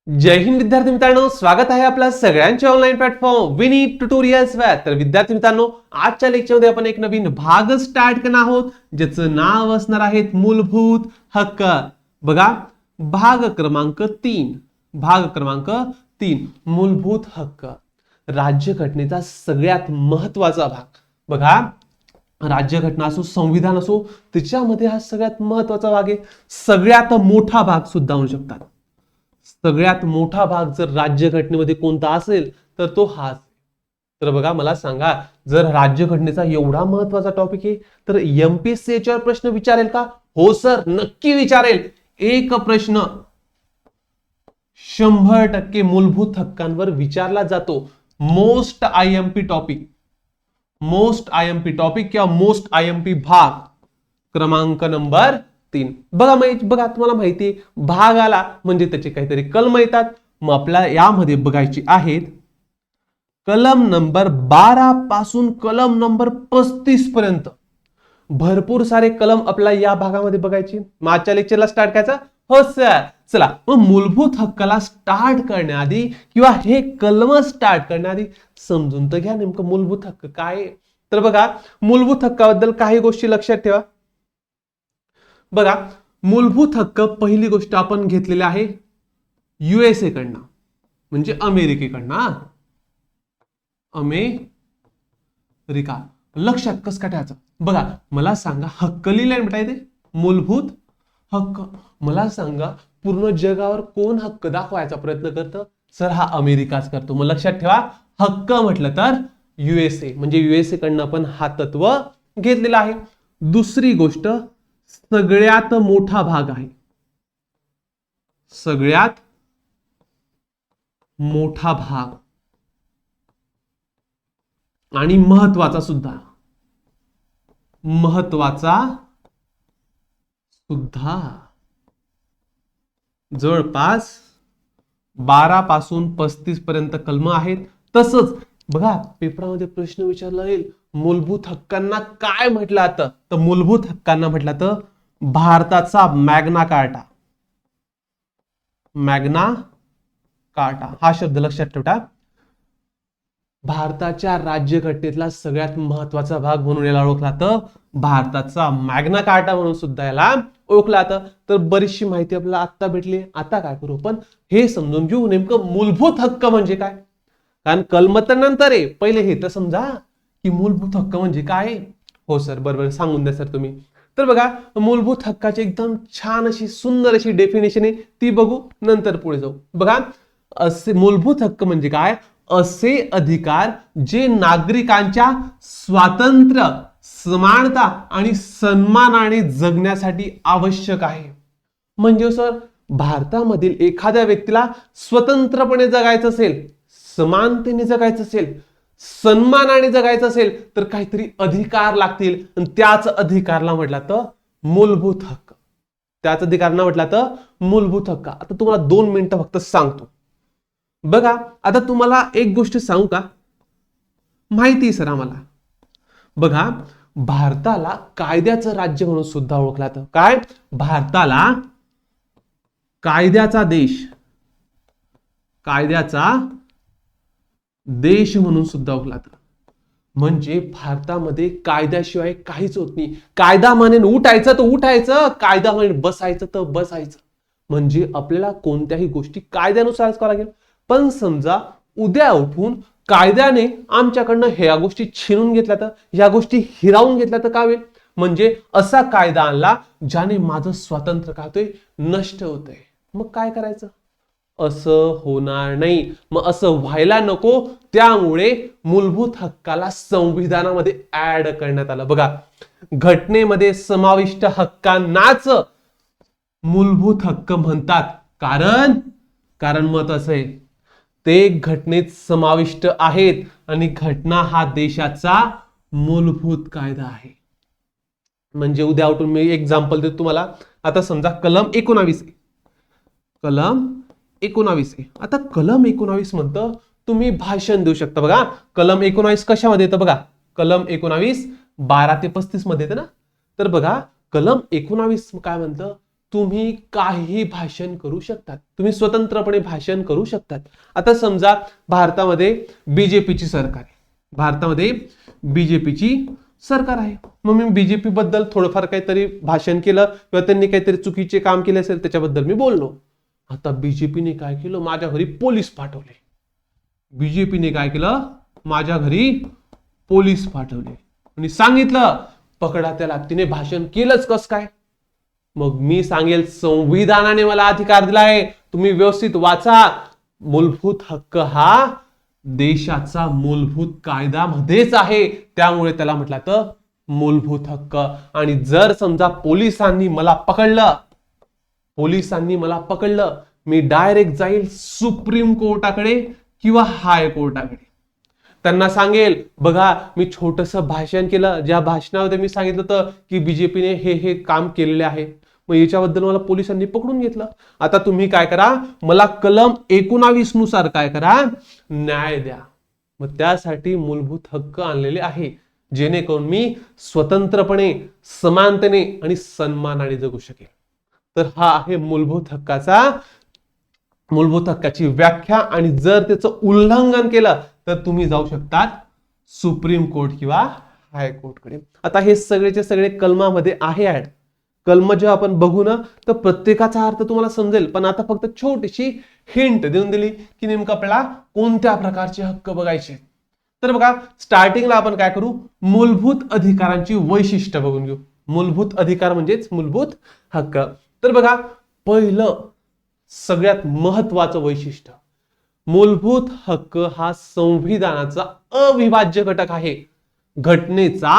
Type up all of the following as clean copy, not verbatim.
जय हिंद विद्यार्थी मित्रांनो, स्वागत आहे आपल्या सगळ्यांच्या ऑनलाईन प्लॅटफॉर्म विनीत ट्युटोरियल्स वर. तर विद्यार्थी मित्रांनो, आजच्या लेक्चरमध्ये आपण एक नवीन भाग स्टार्ट करणार आहोत, ज्याचं नाव असणार आहे मूलभूत हक्क. बघा, भाग क्रमांक 3. भाग क्रमांक 3 मूलभूत हक्क, राज्यघटनेचा सगळ्यात महत्त्वाचा भाग. बघा, राज्यघटना असो, संविधान असो, त्याच्यामध्ये हा सगळ्यात महत्त्वाचा भाग आहे. सगळ्यात मोठा भाग सुद्धा म्हणू शकतात. सगळ्यात मोठा भाग जर राज्यघटनेमध्ये कोणता असेल तर तो हाच. तर बघा, मला सांगा, जर राज्यघटनेचा एवढा महत्त्वाचा टॉपिक आहे तर एमपीएससी याच्यावर प्रश्न विचारेल का? हो सर, नक्की विचारेल. एक प्रश्न 100% मूलभूत हक्कांवर विचारला जातो. Most IMP topic, most IMP topic किंवा मोस्ट आयएमपी भाग क्रमांक नंबर 3. बघा, तुम्हाला माहिती आहे, भाग आला म्हणजे त्याचे काहीतरी कलम येतात. मग आपल्याला यामध्ये बघायची आहेत कलम नंबर 12 पासून कलम नंबर 35 पर्यंत. भरपूर सारे कलम आपल्याला या भागामध्ये बघायचे. मागच्या लेक्चरला स्टार्ट करायचा. हो सर, चला मग मूलभूत हक्काला स्टार्ट करण्याआधी किंवा हे कलम स्टार्ट करण्याआधी समजून तर घ्या नेमकं मूलभूत हक्क काय आहे. तर बघा, मूलभूत हक्काबद्दल काही गोष्टी लक्षात ठेवा. बघा, मूलभूत हक्क पहिली गोष्ट आपण घेतलेली आहे युएसए कडनं, म्हणजे अमेरिकेकडनं. अमेरिका. लक्षात कसं काय ठेवायचं? बघा, मला सांगा, हक्क लिहिलाय बेटा इथे, मूलभूत हक्क. मला सांगा, पूर्ण जगावर कोण हक्क दाखवायचा प्रयत्न करतं? सर, हा अमेरिकाच करतो. मग लक्षात ठेवा, हक्क म्हटलं तर युएसए, म्हणजे युएसए कडनं आपण हा तत्व घेतलेला आहे. दुसरी गोष्ट, सगळ्यात मोठा भाग आहे. सगळ्यात मोठा भाग आणि महत्वाचा सुद्धा. महत्वाचा सुद्धा. जवळपास 12 पासून 35 पर्यंत कलम आहेत. तसंच बघा, पेपरामध्ये प्रश्न विचारला येईल, मूलभूत हक्कांना काय म्हटलं जातं? तर मूलभूत हक्कांना म्हटलं तर भारताचा मॅग्ना कार्टा. मॅग्ना कार्टा हा शब्द लक्षात ठेवा. भारताच्या राज्यघटनेतला सगळ्यात महत्वाचा भाग म्हणून याला ओळखला जातं. भारताचा मॅग्ना कार्टा म्हणून सुद्धा याला ओळखला जातं. तर बरीचशी माहिती आपल्याला आता भेटली. आता काय करू आपण, हे समजून घेऊ नेमकं मूलभूत हक्क म्हणजे काय. कारण कलम तर नंतर आहे, पहिले हे तर समजा की मूलभूत हक्क म्हणजे काय. हो सर, बरोबर, सांगून द्या सर तुम्ही. तर बघा, मूलभूत हक्काची एकदम छान अशी सुंदर अशी डेफिनेशन आहे, ती बघू, नंतर पुढे जाऊ. बघा, असे मूलभूत हक्क म्हणजे काय? असे अधिकार जे नागरिकांच्या स्वातंत्र्य, समानता आणि सन्मानाने जगण्यासाठी आवश्यक आहे. म्हणजे सर, भारतामधील एखाद्या व्यक्तीला स्वतंत्रपणे जगायचं असेल, समानतेने जगायचं असेल, सन्मानाने जगायचं असेल तर काहीतरी अधिकार लागतील, आणि त्याच अधिकारला म्हटलं तर मूलभूत हक्क. त्याच अधिकारला म्हटलं तर मूलभूत हक्क. आता तुम्हाला 2 मिनिटं फक्त सांगतो. बघा, आता तुम्हाला एक गोष्ट सांगू का, माहिती आहे सर आम्हाला. बघा, भारताला कायद्याचं राज्य म्हणून सुद्धा ओळखलं जातं. काय? भारताला कायद्याचा देश, कायद्याचा देश म्हणून सुद्धा ओळखला जातं. म्हणजे भारतामध्ये कायद्याशिवाय काहीच होत नाही. कायदा म्हणेन उठायचं तर उठायचं, कायदा म्हणेन बसायचं तर बसायचं. म्हणजे आपल्याला कोणत्याही गोष्टी कायद्यानुसारच करावं लागेल. पण समजा उद्या उठून कायद्याने आमच्याकडनं ह्या गोष्टी छीनून घेतल्या तर, ह्या गोष्टी हिरावून घेतल्या तर काय होईल? म्हणजे असा कायदा आणला ज्याने माझं स्वातंत्र्य काय होतंय, नष्ट होतंय. मग काय करायचं? असं होणार नाही. मग असं व्हायला नको, त्यामुळे मूलभूत हक्काला संविधानामध्ये ऍड करण्यात आलं. बघा, घटनेमध्ये समाविष्ट हक्कांनाच मूलभूत हक्क म्हणतात. कारण मत असं आहे, ते घटनेत समाविष्ट आहेत आणि घटना हा देशाचा मूलभूत कायदा आहे. म्हणजे उद्या उठून मी एक्झाम्पल देतो तुम्हाला. आता समजा कलम 19 आहे. कलम 19 आहे. आता कलम 19 म्हणतं तुम्ही भाषण देऊ शकता. बघा, कलम 19 कशामध्ये येतं? बघा, कलम 19 12 ते 35 मध्ये येतं ना. तर बघा, कलम 19 काय म्हणतं, तुम्ही काही भाषण करू शकतात, तुम्ही स्वतंत्रपणे भाषण करू शकतात. आता समजा भारतामध्ये बीजेपीची सरकार आहे, भारतामध्ये बीजेपीची सरकार आहे, मग मी बीजेपी बद्दल थोडंफार काहीतरी भाषण केलं किंवा त्यांनी काहीतरी चुकीचे काम केले असेल त्याच्याबद्दल मी बोललो. आता बीजेपीने काय केलं, माझ्या घरी पोलीस पाठवले. बीजेपीने काय केलं, माझ्या घरी पोलीस पाठवले आणि सांगितलं पकडा त्याला. तिने भाषण केलंच कस काय? मग मी सांगेल संविधानाने मला अधिकार दिलाय, तुम्ही व्यवस्थित वाचा. मूलभूत हक्क हा देशाचा मूलभूत कायद्यामध्येच आहे, त्यामुळे त्याला म्हटलं तर मूलभूत हक्क. आणि जर समजा पोलिसांनी मला पकडलं, मी डायरेक्ट जाईल सुप्रीम कोर्टाकडे किंवा हाय कोर्टाकडे. त्यांना सांगेल बघा मी छोटंसं भाषण केलं, ज्या भाषणामध्ये मी सांगितलं होतं की बीजेपीने हे काम केलेले आहे, मग याच्याबद्दल मला पोलिसांनी पकडून घेतलं. आता तुम्ही काय करा, मला कलम 19 नुसार काय करा, न्याय द्या. मग त्यासाठी मूलभूत हक्क आणलेले आहे, जेणेकरून मी स्वतंत्रपणे, समानतेने आणि सन्मानाने जगू शकेल. तर हा आहे मूलभूत हक्काची व्याख्या. आणि जर त्याचं उल्लंघन केलं तर तुम्ही जाऊ शकतात सुप्रीम कोर्ट किंवा हायकोर्टकडे. आता हे सगळेचे सगळे कलमामध्ये आहे ऍड. कलम जेव्हा आपण बघू ना तर प्रत्येकाचा अर्थ तुम्हाला समजेल, पण आता फक्त छोटीशी हिंट देऊन दिली की नेमकं आपल्याला कोणत्या प्रकारचे हक्क बघायचे. तर बघा स्टार्टिंगला आपण काय करू, मूलभूत अधिकारांची वैशिष्ट्य बघून घेऊ. मूलभूत अधिकार म्हणजेच मूलभूत हक्क. तर बघा पहिलं सगळ्यात महत्वाचं वैशिष्ट्य, मूलभूत हक्क हा संविधानाचा अविभाज्य घटक आहे, घटनेचा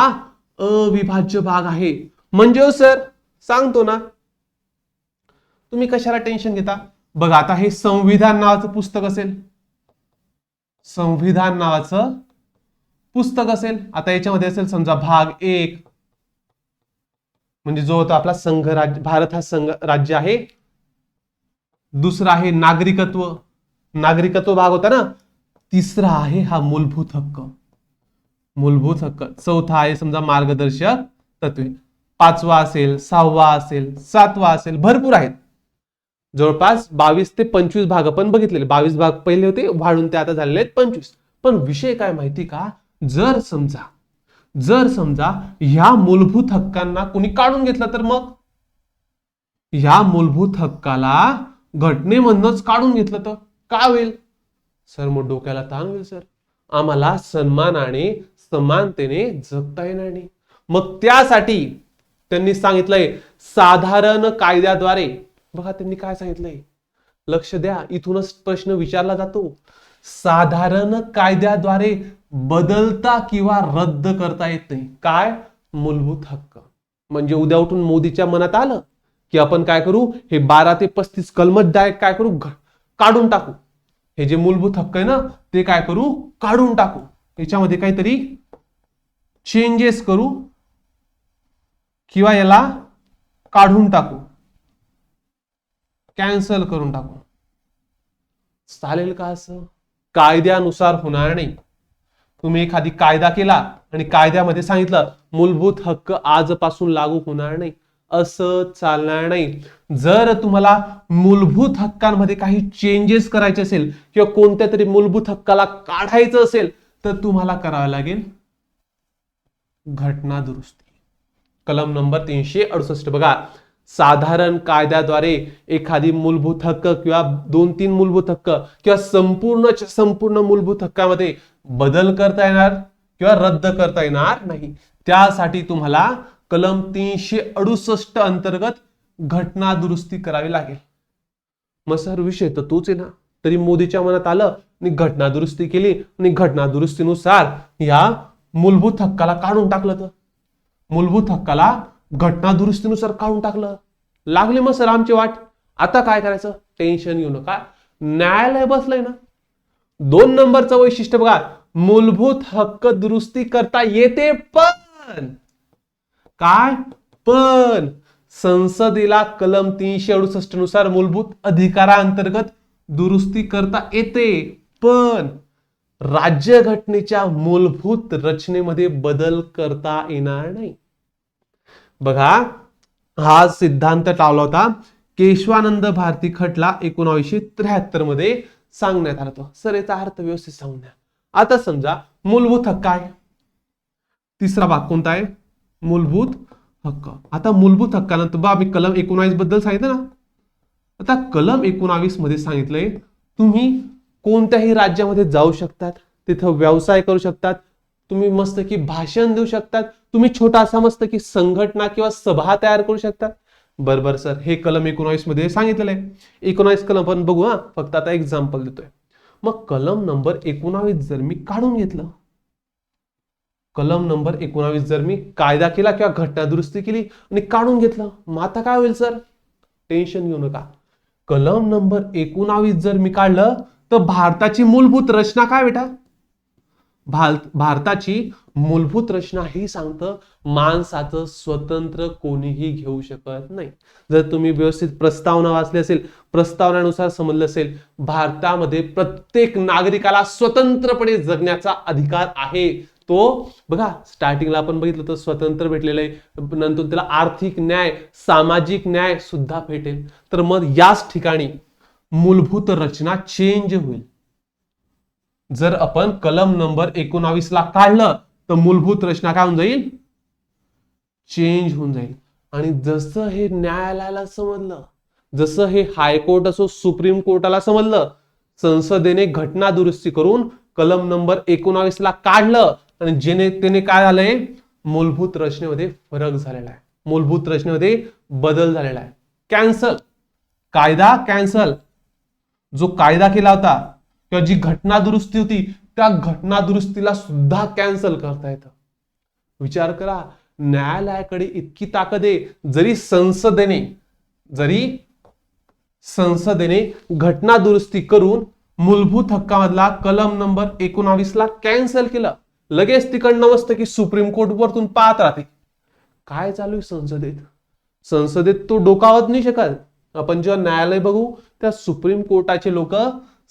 अविभाज्य भाग आहे. म्हणजे सर सांगतो ना, तुम्ही कशाला टेन्शन घेता. बघा आता हे संविधान नावाचं पुस्तक असेल, संविधान नावाचं पुस्तक असेल. आता याच्यामध्ये असेल समजा भाग 1 म्हणजे जो होता आपला संघ राज्य, भारत हा संघ राज्य आहे. दुसरा आहे नागरिकत्व, नागरिकत्व भाग होता ना. तिसरा आहे हा मूलभूत हक्क, मूलभूत हक्क. चौथा आहे समजा मार्गदर्शक तत्वे. 5वा असेल, 6वा असेल, 7वा असेल, भरपूर आहेत. जवळपास 22 ते 25 भाग आपण बघितलेले. 22 भाग पहिले होते, वाढून ते आता झालेले आहेत 25. पण विषय काय माहिती का, जर समजा ह्या मूलभूत हक्कांना कोणी काढून घेतलं तर मग ह्या मूलभूत हक्काला घटनेमधूनच काढून घेतलं तर काय होईल सर? मग डोक्याला ताण होईल सर, आम्हाला सन्मानाने समानतेने जगता येणार नाही. मग त्यासाठी त्यांनी सांगितलंय साधारण कायद्याद्वारे. बघा त्यांनी काय सांगितलंय, लक्ष द्या, इथूनच प्रश्न विचारला जातो. साधारण कायद्याद्वारे बदलता किंवा रद्द करता येत नाही. काय? मूलभूत हक्क. म्हणजे उद्या उठून मोदीच्या मनात आलं की आपण काय करू, हे 12 ते 35 कलम डायरेक्ट काय करू, काढून टाकू. हे जे मूलभूत हक्क आहे ना ते काय करू, काढून टाकू. याच्यामध्ये काहीतरी चेंजेस करू किंवा याला काढून टाकू, कॅन्सल करून टाकू. चालेल का असं? कायद्यानुसार होणार नाही. तुम्ही एखादी कायदा केला आणि कायद्यामध्ये सांगितलं मूलभूत हक्क आजपासून लागू होणार नाही, असं चालणार नाही. जर तुम्हाला मूलभूत हक्कांमध्ये काही चेंजेस करायचे असेल किंवा कोणत्या तरी मूलभूत हक्काला काढायचं असेल तर तुम्हाला करावं लागेल घटना दुरुस्ती. कलम नंबर 368. बघा, साधारण कायद्याद्वारे एखादी मूलभूत हक्क किंवा 2-3 मूलभूत हक्क किंवा संपूर्ण मूलभूत हक्कामध्ये बदल करता येणार किंवा रद्द करता येणार नाही. त्यासाठी तुम्हाला कलम 368 अंतर्गत घटना दुरुस्ती करावी लागेल. मग सर विषय तर तोच आहे ना, तरी मोदीच्या मनात आलं आणि घटना दुरुस्ती केली आणि घटना दुरुस्तीनुसार या मूलभूत हक्काला काढून टाकलं, तर मूलभूत हक्काला घटना दुरुस्तीनुसार काढून टाकलं. लागले मग सर आमची वाट. आता काय करायचं? टेन्शन घेऊ नका, न्यायालय बसलंय ना. 2 नंबरचं वैशिष्ट्य बघा, मूलभूत हक्क दुरुस्ती करता येते, पण काय? पण संसदेला कलम 368 नुसार मूलभूत अधिकारांतर्गत दुरुस्ती करता येते, पण राज्यघटनेच्या मूलभूत रचनेमध्ये बदल करता येणार नाही. बघा हा सिद्धांत टावला होता केशवानंद भारती खटला 1973 मध्ये सांगण्यात आला होता. सर याचा अर्थ व्यवस्थित सांगून द्या. आता समजा मूलभूत हक्क आहे, तिसरा भाग कोणता आहे? मूलभूत हक्क. आता मूलभूत हक्कानंतर बा मी कलम 19 बद्दल सांगितलं ना. आता कलम 19 मध्ये सांगितलंय तुम्ही कोणत्याही राज्यामध्ये जाऊ शकतात, तिथं व्यवसाय करू शकतात, तुम्ही मस्त की भाषण देऊ शकतात, तुम्ही छोटासा मस्त की संघटना किंवा सभा तयार करू शकतात. बरोबर सर, हे कलम 19 मध्ये सांगितलेलं आहे. 19 कलम पण बघू हा, फक्त आता एक्झाम्पल देतोय. मग कलम नंबर 19 जर मी काढून घेतलं, कलम नंबर 19 जर मी कायदा केला किंवा घटना दुरुस्ती केली आणि काढून घेतलं, मग आता काय होईल सर? टेन्शन घेऊ नका. कलम नंबर 19 जर मी काढलं तर भारताची मूलभूत रचना काय बेटा? भारताची मूलभूत रचना ही सांगतं माणसाचं स्वतंत्र कोणीही घेऊ शकत नाही. जर तुम्ही व्यवस्थित प्रस्तावना वाचली असेल, प्रस्तावनेनुसार समजलं असेल, भारतामध्ये प्रत्येक नागरिकाला स्वतंत्रपणे जगण्याचा अधिकार आहे. तो बघा स्टार्टिंगला आपण बघितलं तर स्वतंत्र भेटलेलं आहे, नंतर त्याला आर्थिक न्याय, सामाजिक न्याय सुद्धा भेटेल. तर मग याच ठिकाणी मूलभूत रचना चेंज होईल. जर आपण कलम नंबर 19 ला काढलं तर मूलभूत रचना काय होऊन जाईल? चेंज होऊन जाईल. आणि जसं हे न्यायालयाला समजलं, जसं हे हायकोर्ट असो सुप्रीम कोर्टाला समजलं, संसदेने घटना दुरुस्ती करून कलम नंबर 19 ला काढलं आणि जेणे त्याने काय झालंय? मूलभूत रचनेमध्ये फरक झालेला आहे, मूलभूत रचनेमध्ये बदल झालेला आहे. कॅन्सल, कायदा कॅन्सल. जो कायदा केला होता किंवा जी घटना दुरुस्ती होती त्या घटना दुरुस्तीला सुद्धा कॅन्सल करता येतं. विचार करा, न्यायालयाकडे इतकी ताकद आहे. जरी संसदेने घटना दुरुस्ती करून मूलभूत हक्कामधला कलम नंबर 19 ला कॅन्सल केलं, लगेच तिकडनं मस्त की सुप्रीम कोर्ट वरतून पाहत राहते काय चालू आहे संसदेत. संसदेत तो डोकावत नाही शकत. आपण जेव्हा न्यायालय बघू त्या सुप्रीम कोर्टाचे लोक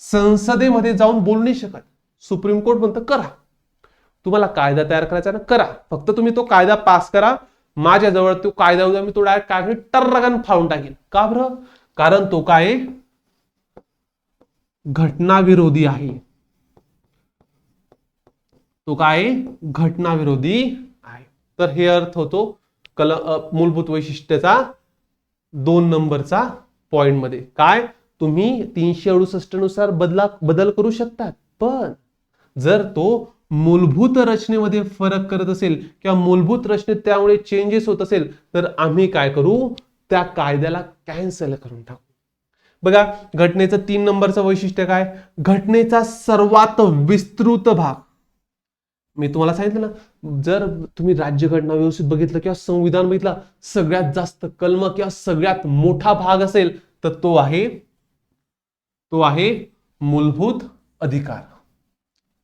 संसदेमध्ये जाऊन बोलू नाही शकत. सुप्रीम कोर्ट म्हणतं करा, तुम्हाला कायदा तयार करायचा ना करा, फक्त तुम्ही तो कायदा पास करा. माझ्याजवळ तो कायदा उद्या मी तो डायरेक्ट काय टर्रगन फाडून टाकेल. का बरं? कारण तो काय घटनाविरोधी आहे. तो काय घटनाविरोधी आहे. तर हे अर्थ होतो मूलभूत वैशिष्ट्याचा 2 नंबरचा पॉइंट मध्ये. काय तुम्ही 368 नुसार बदल करू शकतात, पण जर तो मूलभूत रचनेमध्ये फरक करत असेल किंवा मूलभूत रचनेत त्यामुळे चेंजेस होत असेल तर आम्ही काय करू? त्या कायद्याला कॅन्सल करून टाकू. बघा घटनेचं 3 नंबरचं वैशिष्ट्य काय? घटनेचा सर्वात विस्तृत भाग. मी तुम्हाला सांगितलं ना, जर तुम्ही राज्यघटना व्यवस्थित बघितलं किंवा संविधान बघितलं, सगळ्यात जास्त कलम किंवा सगळ्यात मोठा भाग असेल तर तो आहे मूलभूत अधिकार.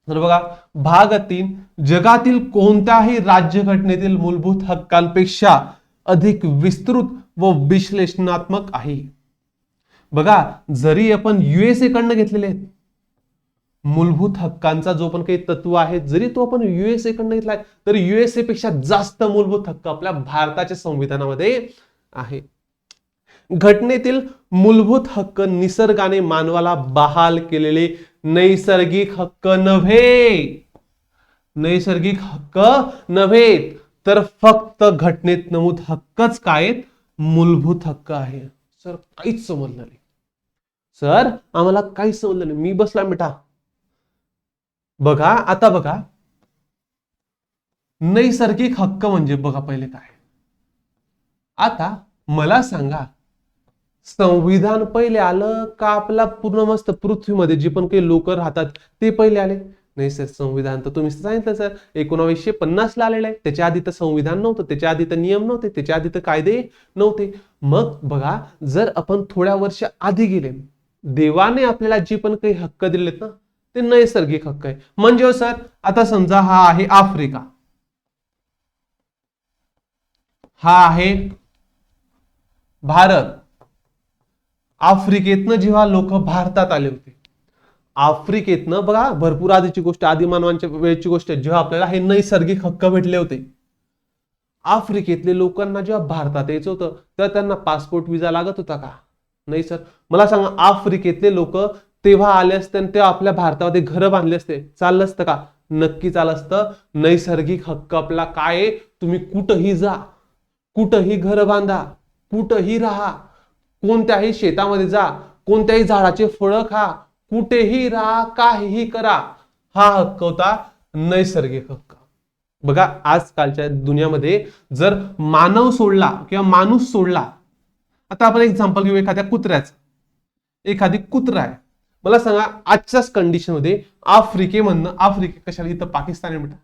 तर बघा भाग 3 जगातील कोणत्याही राज्यघटनेतील मूलभूत हक्कांपेक्षा अधिक विस्तृत व विश्लेषणात्मक आहे. बघा जरी आपण USA कडनं घेतलेले आहेत मूलभूत हक्कांचा जो पण काही तत्व आहे, जरी तो आपण USA कडनं घेतलाय तरी USA पेक्षा जास्त मूलभूत हक्क आपल्या भारताच्या संविधानामध्ये आहे. घटनेतील मूलभूत हक्क निसर्गाने मानवाला बहाल केलेले नैसर्गिक हक्क नव्हे, तर फक्त घटनेत नमूद हक्कच काय मूलभूत हक्क आहे. सर काहीच समजलं नाही. सर आम्हाला काहीच समजलं नाही. मी बसला मिठा. बघा आता बघा नैसर्गिक हक्क म्हणजे बघा पहिले काय. आता मला सांगा संविधान पहिले आलं का आपला पूर्ण मस्त पृथ्वीमध्ये जे पण काही लोक राहतात ते पहिले आले? नाही सर, संविधान तर तुम्ही सांगितलं सर 1950 ला आलेलं आहे. त्याच्या आधी तर संविधान नव्हतं, त्याच्या आधी तर नियम नव्हते, त्याच्या आधी तर कायदे नव्हते. मग बघा जर आपण थोड्या वर्ष आधी गेले, देवाने आपल्याला जे पण काही हक्क दिलेत ना ते नैसर्गिक हक्क आहे. म्हणजे सर आता समजा हा आहे आफ्रिका, हा आहे भारत. आफ्रिकेतनं जेव्हा लोक भारतात आले होते, आफ्रिकेतनं बघा भरपूर आधीची गोष्ट, आदिमानवांच्या वेळेची गोष्ट, जेव्हा आपल्याला हे नैसर्गिक हक्क भेटले होते, आफ्रिकेतले लोकांना जेव्हा भारतात यायचं होतं तेव्हा त्यांना पासपोर्ट विजा लागत होता का? नाही सर. मला सांगा, आफ्रिकेतले लोक तेव्हा आले असते आणि तेव्हा आपल्या भारतामध्ये घरं बांधले असते, चाललं असतं का? नक्की चाललं असतं. नैसर्गिक हक्क आपला काय आहे? तुम्ही कुठंही जा, कुठंही घर बांधा, कुठंही राहा, कोणत्याही शेतामध्ये जा, कोणत्याही झाडाचे फळं खा, कुठेही राहा, काहीही करा, हा हक्क होता नैसर्गिक हक्क. बघा, आजकालच्या दुनियामध्ये जर मानव सोडला किंवा माणूस सोडला, आता आपण एक्झाम्पल घेऊ एखाद्या कुत्र्याचं. एखादी कुत्रा आहे, मला सांगा आजच्याच कंडिशन मध्ये आफ्रिकेमधनं, आफ्रिके कशाला, इथं पाकिस्तान आहे बेटा,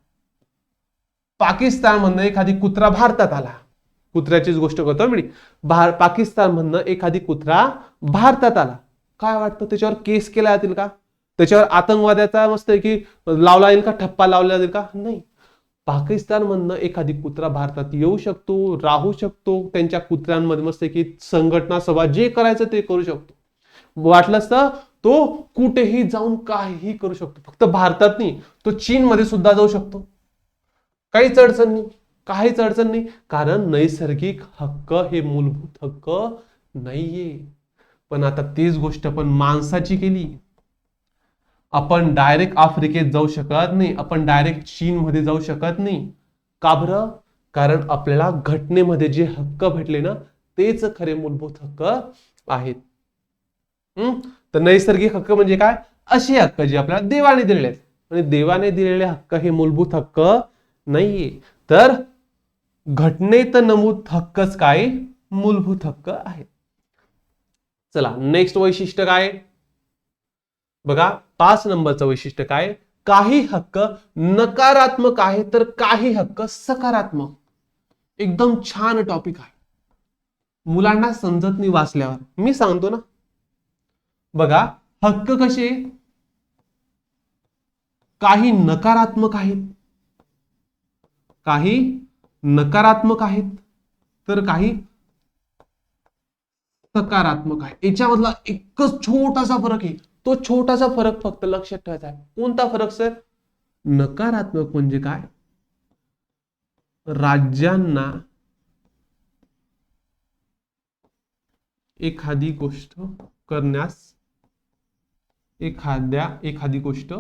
पाकिस्तानमधनं एखादी कुत्रा भारतात आला, कुत्र्याचीच गोष्ट करतो मी, पाकिस्तानमधनं एखादी कुत्रा भारतात आला, काय वाटतं त्याच्यावर केस केला जातील का? त्याच्यावर आतंकवाद्याचा मस्त आहे की लावला येईल का, ठप्पा लावला जाईल का? नाही. पाकिस्तानमधनं एखादी कुत्रा भारतात येऊ शकतो, राहू शकतो, त्यांच्या कुत्र्यांमध्ये मस्त आहे की संघटना सभा जे करायचं ते करू शकतो, वाटलंच तर तो कुठेही जाऊन काहीही करू शकतो. फक्त भारतात नाही, तो चीन मध्ये सुद्धा जाऊ शकतो, काहीच अडचण नाही, काहीच अडचण नाही, कारण नैसर्गिक हक्क हे मूलभूत हक्क नाहीये. पण आता तीच गोष्ट पण माणसाची केली. आपण डायरेक्ट आफ्रिकेत जाऊ शकत नाही, आपण डायरेक्ट चीन मध्ये जाऊ शकत नाही. का बरं? कारण आपल्याला घटनेमध्ये जे हक्क भेटले ना, तेच खरे मूलभूत हक्क आहेत. तर नैसर्गिक हक्क म्हणजे काय? असे हक्क जे आपल्याला देवाने दिलेले आहेत, आणि देवाने दिलेले हक्क हे मूलभूत हक्क नाहीये. तर घटनेत नमूद हक्कच काय? मूलभूत हक्क आहेत. चला, नेक्स्ट वैशिष्ट्य काय बघा, 5 नंबरचं वैशिष्ट्य काय? काही हक्क नकारात्मक आहे तर काही हक्क सकारात्मक. एकदम छान टॉपिक आहे, मुलांना समजत नाही वाचल्यावर, मी सांगतो ना. बघा, हक्क कसे? काही नकारात्मक आहेत, काही नकारात्मक आहेत, तर काही सकारात्मक आहे. याच्यामधला एकच छोटासा फरक आहे, तो छोटासा फरक फक्त लक्षात ठेवायचा आहे. कोणता फरक सर? नकारात्मक म्हणजे काय? राज्यांना एखादी गोष्ट करण्यास, एखादी गोष्ट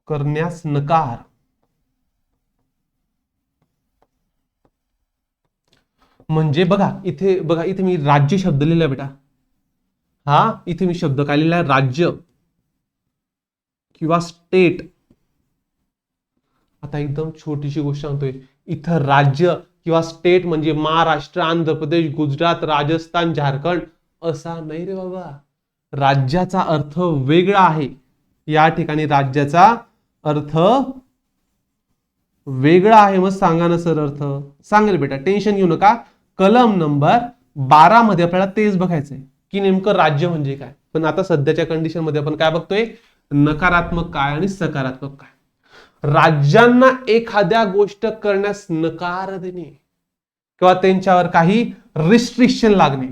करण्यास नकार. म्हणजे बघा इथे, बघा इथे मी राज्य शब्द लिहिला बेटा, हा इथे मी शब्द काय लिहिला? राज्य किंवा स्टेट. आता एकदम छोटीशी गोष्ट सांगतोय, इथं राज्य किंवा स्टेट म्हणजे महाराष्ट्र, आंध्र प्रदेश, गुजरात, राजस्थान, झारखंड असा नाही रे बाबा. राज्याचा अर्थ वेगळा आहे. या ठिकाणी राज्याचा अर्थ वेगळा आहे. मग सांगा ना सर अर्थ. सांगेल बेटा, टेन्शन घेऊ नका. कलम नंबर 12 मध्ये आपल्याला तेच बघायचंय की नेमकं राज्य म्हणजे काय. पण आता सध्याच्या कंडिशन मध्ये आपण काय बघतोय? नकारात्मक काय आणि सकारात्मक काय. राज्यांना एखाद्या गोष्ट करण्यास नकार देणे किंवा त्यांच्यावर काही रिस्ट्रिक्शन लागणे,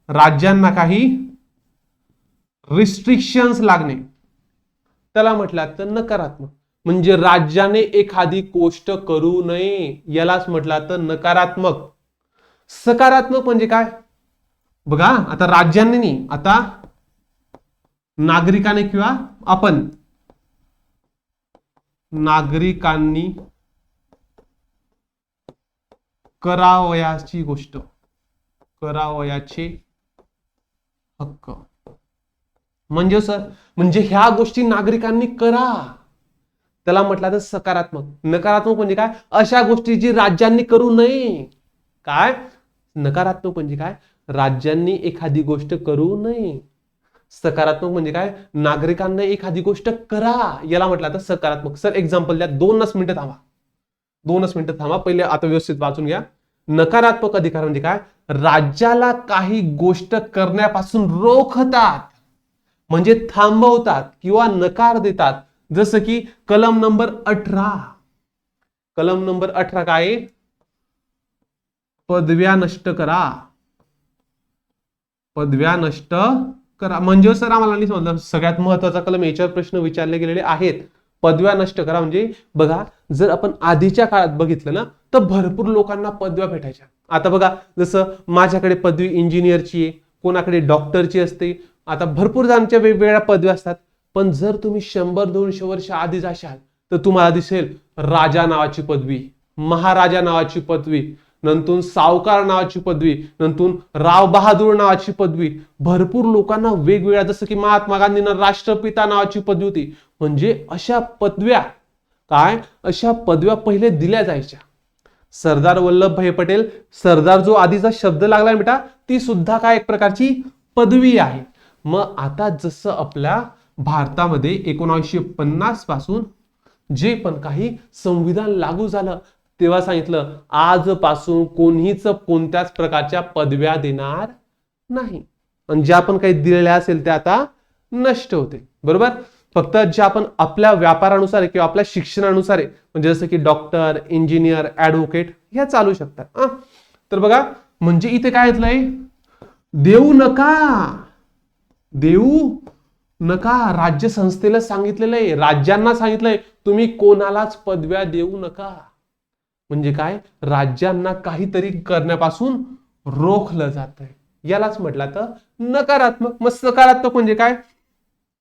राज्यांना काही रिस्ट्रिक्शन्स लागणे, त्याला म्हटलं तर नकारात्मक. म्हणजे राज्याने एखादी गोष्ट करू नये यालाच म्हटलं तर नकारात्मक. सकारात्मक म्हणजे काय? बघा, आता राज्यांनी नाही, आता नागरिकाने किंवा आपण नागरिकांनी करावयाची गोष्ट, करावयाचे हक्क. म्हणजे सर, म्हणजे ह्या गोष्टी नागरिकांनी करा, त्याला म्हटलं तर सकारात्मक. नकारात्मक म्हणजे काय? अशा गोष्टी जी राज्यांनी करू नये. काय? नकारात्मक म्हणजे काय? राज्यांनी एखादी गोष्ट करू नये. सकारात्मक म्हणजे काय? नागरिकांना एखादी गोष्ट करा, याला म्हटलं तर सकारात्मक. सर एक्झाम्पल द्या. 2 मिनिटं थांबा, 2 मिनिटं थांबा. पहिले आता व्यवस्थित वाचून घ्या. नकारात्मक अधिकार म्हणजे काय? राज्याला काही गोष्ट करण्यापासून रोखतात, म्हणजे थांबवतात किंवा नकार देतात. जसं की कलम नंबर 18. कलम नंबर 18 काय? पदव्या नष्ट करा, पदव्या नष्ट करा. म्हणजे सर आम्हाला नाही समजलं. सगळ्यात महत्वाचा कलम, याच्यावर प्रश्न विचारले गेलेले आहेत. पदव्या नष्ट करा म्हणजे बघा, जर आपण आधीच्या काळात बघितलं ना तर भरपूर लोकांना पदव्या भेटायच्या. आता बघा, जसं माझ्याकडे पदवी इंजिनियरची आहे, कोणाकडे डॉक्टरची असते, आता भरपूर जणांच्या वेगवेगळ्या पदव्या असतात. पण जर तुम्ही 100-200 वर्ष आधी जाशाल तर तुम्हाला दिसेल राजा नावाची पदवी, महाराजा नावाची पदवी, नंतर सावकार नावाची पदवी, नंतर राव बहादूर नावाची पदवी. भरपूर लोकांना वेगवेगळ्या, जसं की महात्मा गांधींना राष्ट्रपिता नावाची पदवी होती. म्हणजे अशा पदव्या अशा पदव्या पहिले दिल्या जायच्या. सरदार वल्लभभाई पटेल, सरदार जो आधीचा शब्द लागला बेटा, ती सुद्धा एक प्रकारची पदवी आहे. मग आता जसं आपल्या भारतामध्ये 1950 पासून जे पण काही संविधान लागू झालं तेव्हा सांगितलं आजपासून कोणीच कोणत्याच प्रकारच्या पदव्या देणार नाही, आणि ज्या पण काही दिलेल्या असेल त्या आता नष्ट होते. बरोबर. फक्त जे आपण आपल्या व्यापारानुसार किंवा आपल्या शिक्षणानुसार म्हणजे जसं की डॉक्टर, इंजिनियर, ऍडव्होकेट ह्या चालू शकतात. तर बघा, म्हणजे इथे काय येतलंय, देऊ नका. राज्य संस्थेला सांगितलेलं आहे, राज्यांना सांगितलंय तुम्ही कोणालाच पदव्या देऊ नका. म्हणजे काय, राज्यांना काहीतरी करण्यापासून रोखलं जातंय. यालाच म्हटलं तर नकारात्मक. मग सकारात्मक म्हणजे काय,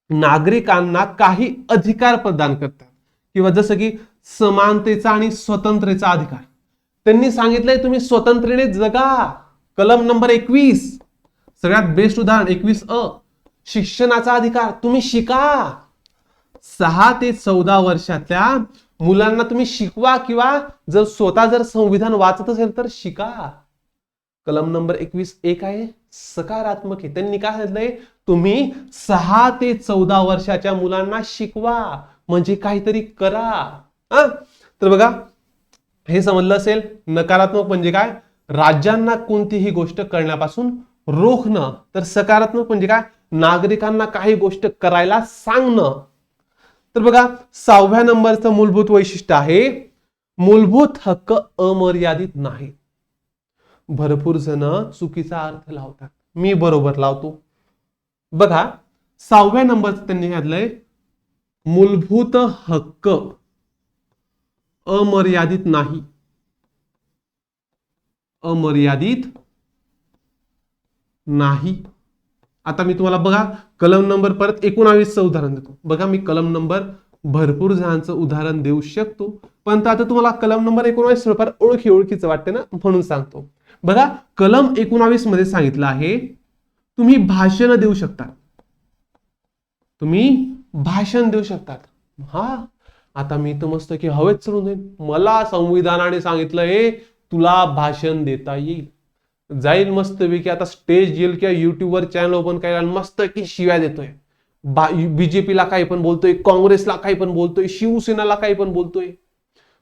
नागरिकांना काही अधिकार प्रदान करतात, किंवा जसं की समानतेचा आणि स्वतंत्रेचा अधिकार. त्यांनी सांगितलंय तुम्ही स्वतंत्र्याने जगा. कलम नंबर 21 सगळ्यात बेस्ट उदाहरण 21 शिक्षणाचा अधिकार, तुम्ही शिका. 6 ते 14 वर्षातल्या मुलांना तुम्ही शिकवा, किंवा जर स्वतः संविधान वाचत असेल तर शिका. कलम नंबर 21(1) आहे सकारात्मक आहे. त्यांनी काय सांगितलंय, तुम्ही 6 ते 14 वर्षाच्या मुलांना शिकवा, म्हणजे काहीतरी करा. तर बघा, हे समजलं असेल. नकारात्मक म्हणजे काय, राज्यांना कोणतीही गोष्ट करण्यापासून रोखणं. तर सकारात्मक म्हणजे काय, नागरिकांना काही गोष्ट करायला सांगणं. तर बघा, 6व्या नंबरचं मूलभूत वैशिष्ट्य आहे, मूलभूत हक्क अमर्यादित नाही. भरपूर जण चुकीचा अर्थ लावतात, मी बरोबर लावतो. बघा, 6व्या नंबरचं त्यांनी घातलंय, मूलभूत हक्क अमर्यादित नाही. अमर्यादित नाही. आता मी तुम्हाला बघा कलम नंबर परत 19चं उदाहरण देतो. बघा, मी कलम नंबर भरपूर जणांचं उदाहरण देऊ शकतो, पण आता तुम्हाला कलम नंबर 19 थोडंफार ओळखीचं वाटतं ना, म्हणून सांगतो. बघा, कलम 19 मध्ये सांगितलं आहे तुम्ही भाषण देऊ शकता. तुम्ही भाषण देऊ शकतात. आता मी तर मस्त की हवेत चढून जाईल, मला संविधानाने सांगितलंय तुला भाषण देता येईल, जाईल मस्तपैकी आता स्टेज येईल किंवा युट्यूबवर चॅनल ओपन करायला मस्त की शिव्या देतोय. बीजेपीला काही पण बोलतोय, काँग्रेसला काही पण बोलतोय, शिवसेनाला काही पण बोलतोय,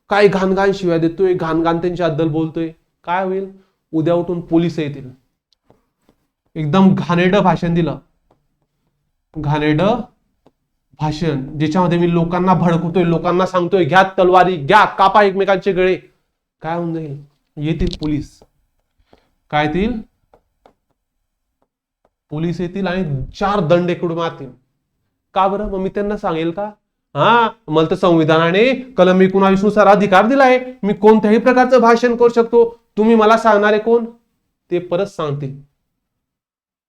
काय घाण शिव्या देतोय, घाण त्यांच्याबद्दल बोलतोय. काय होईल, उद्या उठून पोलीस येतील. एकदम घाणेरडं भाषण दिलं, घाणेरडं भाषण ज्याच्यामध्ये मी लोकांना भडकवतोय, लोकांना सांगतोय घ्या तलवारी, घ्या कापा एकमेकांचे गळे. काय होऊन जाईल, येतील पोलीस. काय येतील, पोलीस येतील आणि 4 दंडेकडून मारतील. का बरं, मग मी त्यांना सांगेल का, मला तर संविधानाने कलम 19 नुसार अधिकार दिलाय, मी कोणत्याही प्रकारचं भाषण करू शकतो, तुम्ही मला सांगणारे कोण, ते परत सांगतील.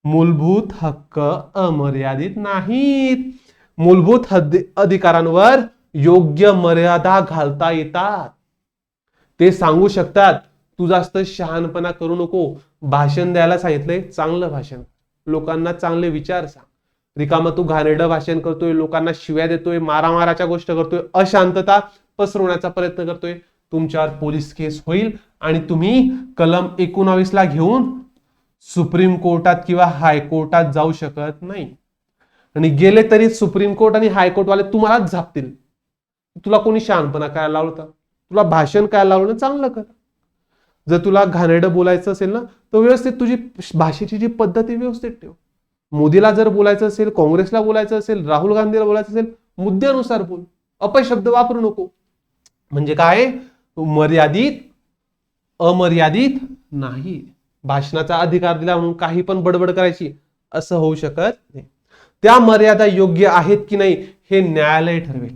मूलभूत हक्क अमर्यादित नाहीत. मूलभूत अधिकारांवर योग्य मर्यादा घालता येतात. ते सांगू शकतात तू जास्त शहाणपणा करू नको, भाषण द्यायला सांगितलंय चांगलं भाषण, लोकांना चांगले विचार सांग. रिकामं तू घाणेरडं भाषण करतोय, लोकांना शिव्या देतोय, मारामाराच्या गोष्ट करतोय, अशांतता पसरवण्याचा प्रयत्न करतोय, तुमच्यावर पोलीस केस होईल आणि तुम्ही कलम 19 ला घेऊन सुप्रीम कोर्टात किंवा हायकोर्टात जाऊ शकत नाही. आणि गेले तरी सुप्रीम कोर्ट आणि हायकोर्ट वाले तुम्हालाच झापतील. तुला कोणी शहाणपणा करायला लावलं होता, तुला भाषण करायला लावलं ना, चांगलं कर. जर तुला घाणेरडं बोलायचं असेल ना, तर व्यवस्थित तुझी भाषेची जी पद्धत आहे व्यवस्थित ठेव. मोदीला जर बोलायचं असेल, काँग्रेसला बोलायचं असेल, राहुल गांधीला बोलायचं असेल, मुद्द्यानुसार बोल, अपशब्द वापरू नको. म्हणजे काय, मर्यादित अमर्यादित नाही. भाषणाचा अधिकार दिला म्हणून काही पण बडबड करायची असं होऊ शकत नाही. त्या मर्यादा योग्य आहेत की नाही हे न्यायालय ठरवेल.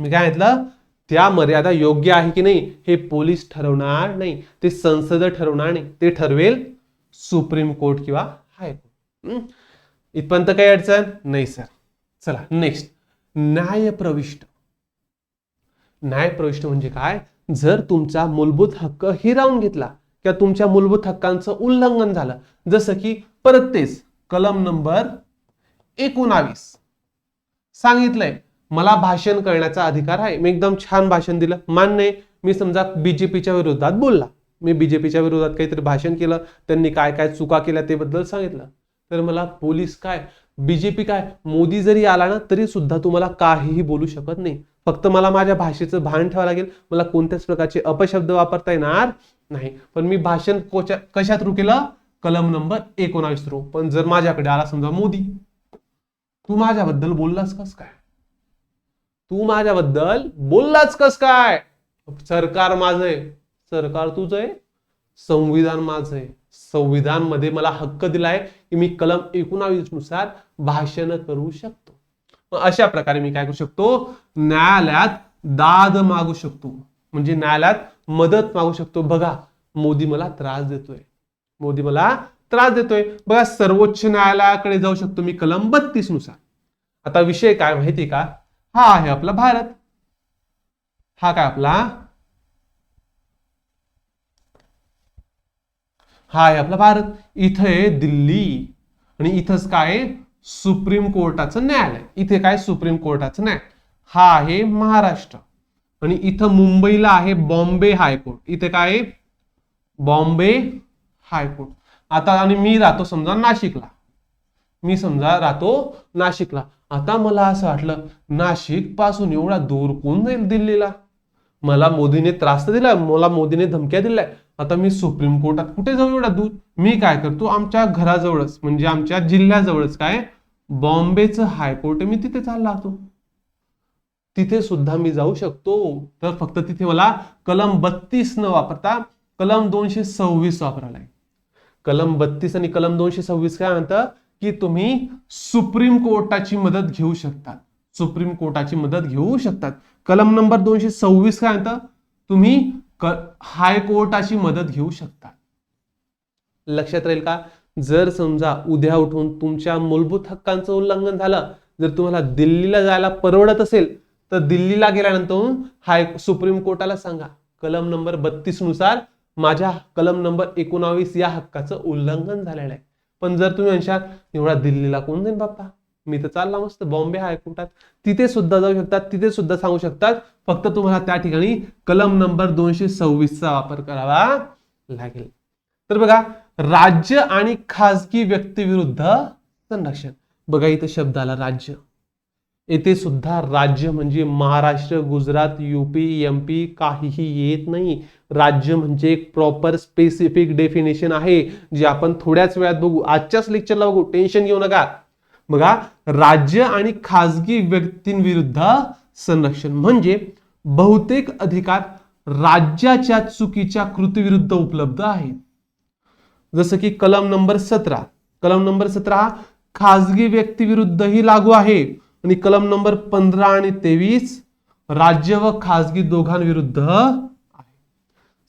मी काय म्हटलं, त्या मर्यादा योग्य आहे की नाही हे पोलीस ठरवणार नाही, ते संसद ठरवणार नाही, ते ठरवेल सुप्रीम कोर्ट किंवा हायकोर्ट. इथपर्यंत काही अडचण नाही सर. चला नेक्स्ट, न्यायप्रविष्ट. न्यायप्रविष्ट म्हणजे काय, जर तुमचा मूलभूत हक्क हिरावून घेतला किंवा तुमच्या मूलभूत हक्कांचं उल्लंघन झालं, जसं की परत तेच कलम नंबर 19 सांगितलंय मला भाषण करण्याचा अधिकार आहे. मी एकदम छान भाषण दिलं, मान्य आहे. मी समजा बीजेपीच्या विरोधात बोलला, मी बीजेपीच्या विरोधात काहीतरी भाषण केलं, त्यांनी काय काय चुका केल्या ते बद्दल सांगितलं, तर मला पोलीस काय, बीजेपी काय, मोदी जरी आला ना तरी सुद्धा तुम्हाला काहीही बोलू शकत नाही. फक्त मला माझ्या भाषेचं भान ठेवावं लागेल, मला कोणत्याच प्रकारचे अपशब्द वापरता येणार नाही. पण मी भाषण कशा थ्रू केलं, कलम नंबर 19 थ्रू. पण जर माझ्याकडे आला समजा मोदी, तू माझ्याबद्दल बोललास कस काय, तू माझ्याबद्दल बोललाच कस काय, सरकार माझं आहे, सरकार तुझं आहे, संविधान माझं आहे, संविधान मध्ये मला हक्क दिलाय की मी कलम 19 नुसार भाषण करू शकतो. अशा प्रकारे मी काय करू शकतो, न्यायालयात दाद मागू शकतो, म्हणजे न्यायालयात मदत मागू शकतो. बघा मोदी मला त्रास देतोय, मोदी मला त्रास देतोय, बघा सर्वोच्च न्यायालयाकडे जाऊ शकतो मी कलम 32 नुसार. आता विषय काय माहिती का, हा आहे आपला भारत, हा काय आपला, हा आहे आपला भारत. इथे आहे दिल्ली आणि इथंच काय सुप्रीम कोर्टाचं न्यायालय, इथे काय सुप्रीम कोर्टाचं न्यायालय. हा आहे महाराष्ट्र आणि इथं मुंबईला आहे बॉम्बे हायकोर्ट, इथे काय बॉम्बे हायकोर्ट. आता आणि मी राहतो समजा नाशिकला, मी समजा राहतो नाशिकला. आता मला असं वाटलं नाशिक पासून एवढा दूर कोण जाईल दिल्लीला, मला मोदीने त्रास दिला, मला मोदीने धमक्या दिल्या, आता मी सुप्रीम कोर्टात कुठे जाऊ एवढा दूर. मी काय करतो, आमच्या घराजवळच म्हणजे आमच्या जिल्ह्याजवळच काय बॉम्बेचं हायकोर्ट, मी तिथे चालला जातो, तिथे सुद्धा मी जाऊ शकतो. तर फक्त तिथे मला कलम 32 न वापरता कलम 226 वापरायला. कलम 32 आणि कलम 226 काय म्हणतं की तुम्ही सुप्रीम कोर्टाची मदत घेऊ शकतात, सुप्रीम कोर्टाची मदत घेऊ शकतात. कलम नंबर 226 काय म्हणतं, तुम्ही हायकोर्टाची मदत घेऊ शकता. लक्षात राहील का, जर समजा उद्या उठून तुमच्या मूलभूत हक्कांचं उल्लंघन झालं, जर तुम्हाला दिल्लीला जायला परवडत असेल तर दिल्लीला गेल्यानंतर सुप्रीम कोर्टाला सांगा कलम नंबर 32 नुसार माझ्या कलम नंबर 19 या हक्काचं उल्लंघन झालेलं आहे. पण जर तुम्ही म्हणशाल एवढा दिल्लीला कोण जाईल बाप्पा, मी तर चालला मस्त बॉम्बे हायकोर्टात, तिथे सुद्धा जाऊ शकतात, तिथे सुद्धा सांगू शकतात. फक्त तुम्हाला त्या ठिकाणी कलम नंबर 226 चा वापर करावा लागेल. तर बघा राज्य आणि खासगी व्यक्ती विरुद्ध संरक्षण. बघा इथे शब्द आला राज्य, येथे सुद्धा राज्य म्हणजे महाराष्ट्र, गुजरात, यूपी, एमपी काहीही येत नाही. राज्य म्हणजे एक प्रॉपर स्पेसिफिक डेफिनेशन आहे जे आपण थोड्याच वेळात बघू, आजच्याच लेक्चरला बघू, टेन्शन घेऊ नका. बघा राज्य आणि खासगी व्यक्तींविरुद्ध संरक्षण म्हणजे बहुतेक अधिकार राज्याच्या चुकीच्या कृतीविरुद्ध उपलब्ध आहेत. जसं की कलम नंबर 17, कलम नंबर 17 खासगी व्यक्तीविरुद्धही लागू आहे आणि कलम नंबर 15 आणि 23 राज्य व खासगी दोघांविरुद्ध आहे.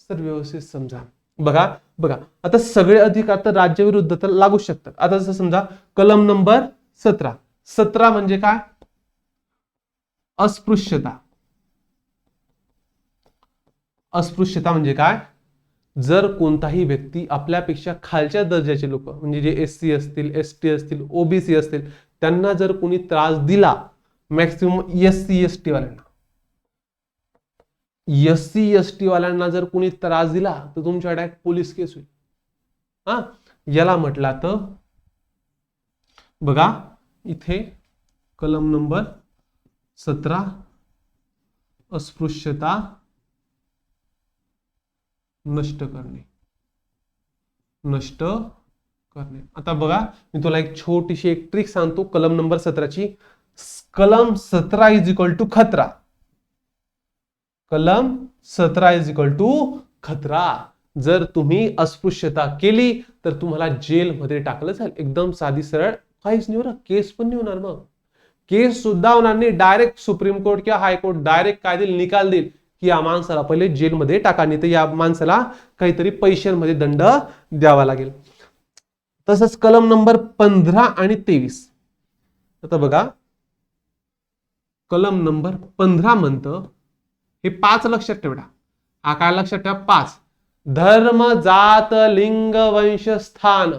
तर व्यवस्थित समजा. बघा बघा आता सगळे अधिकार तर राज्याविरुद्ध तर लागू शकतात. आता जसं समजा कलम नंबर 17 म्हणजे काय, अस्पृश्यता. अस्पृश्यता म्हणजे काय, जर कोणताही व्यक्ती आपल्यापेक्षा खालच्या दर्जाचे लोक म्हणजे जे SC असतील, ST असतील, OBC असतील त्यांना जर कोणी त्रास दिला, मॅक्सिमम SC ST वाल्यांना, SC ST वाल्यांना जर कोणी त्रास दिला तर तुमच्या डायरेक्ट पोलीस केस होईल. हा याला म्हटला तर बघा इथे कलम नंबर 17 अस्पृश्यता नष्ट करणे, नष्ट करणे. आता बघा मी तुला एक छोटीशी एक ट्रिक सांगतो कलम नंबर 17 ची. कलम 17 इज इक्वल टू खतरा, कलम 17 इज इक्वल टू खतरा. जर तुम्ही अस्पृश्यता केली तर तुम्हाला जेलमध्ये टाकलं जाईल. एकदम साधी सरळ, काहीच नाही होणार, केस पण नाही होणार. मग केस सुद्धा होणार नाही, डायरेक्ट सुप्रीम कोर्ट किंवा हायकोर्ट डायरेक्ट काय देईल, निकाल देईल की या माणसाला पहिले जेलमध्ये टाका, नाही तर या माणसाला काहीतरी पैशांमध्ये दंड द्यावा लागेल. तसंच कलम नंबर 15 आणि 23. आता बघा कलम नंबर 15 म्हणतं, हे 5 लक्षात ठेवा. हा काय लक्षात ठेवा, 5. धर्म, जात, लिंग, वंश, स्थान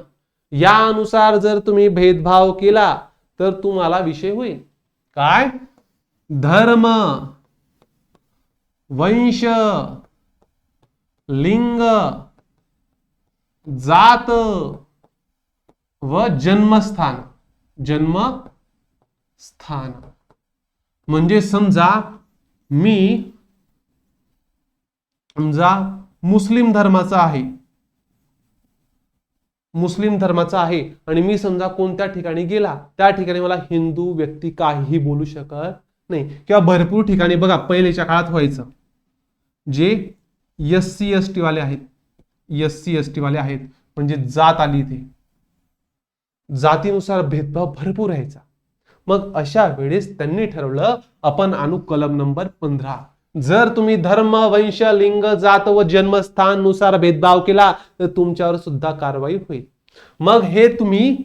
यानुसार जर तुम्ही भेदभाव केला तर तुम्हाला विषय होईल. काय? धर्म, वंश, लिंग, जात व जन्मस्थान. जन्मस्थान म्हणजे समजा मुस्लिम धर्माचा आहे आणि मी समजा कोणत्या ठिकाणी गेला, त्या ठिकाणी मला हिंदू व्यक्ती काहीही बोलू शकत नाही. किंवा भरपूर ठिकाणी बघा पहिलेच्या काळात व्हायचं, जे SC ST वाले आहेत म्हणजे जात आली, इथे जातीनुसार भेदभाव भरपूर व्हायचा. मग अशा वेळेस त्यांनी ठरवलं आपण आणू कलम नंबर 15. जर तुम्ही धर्म, वंश, लिंग, जात व जन्मस्थान नुसार भेदभाव केला तर तुमच्यावर सुद्धा कारवाई होईल. मग हे तुम्ही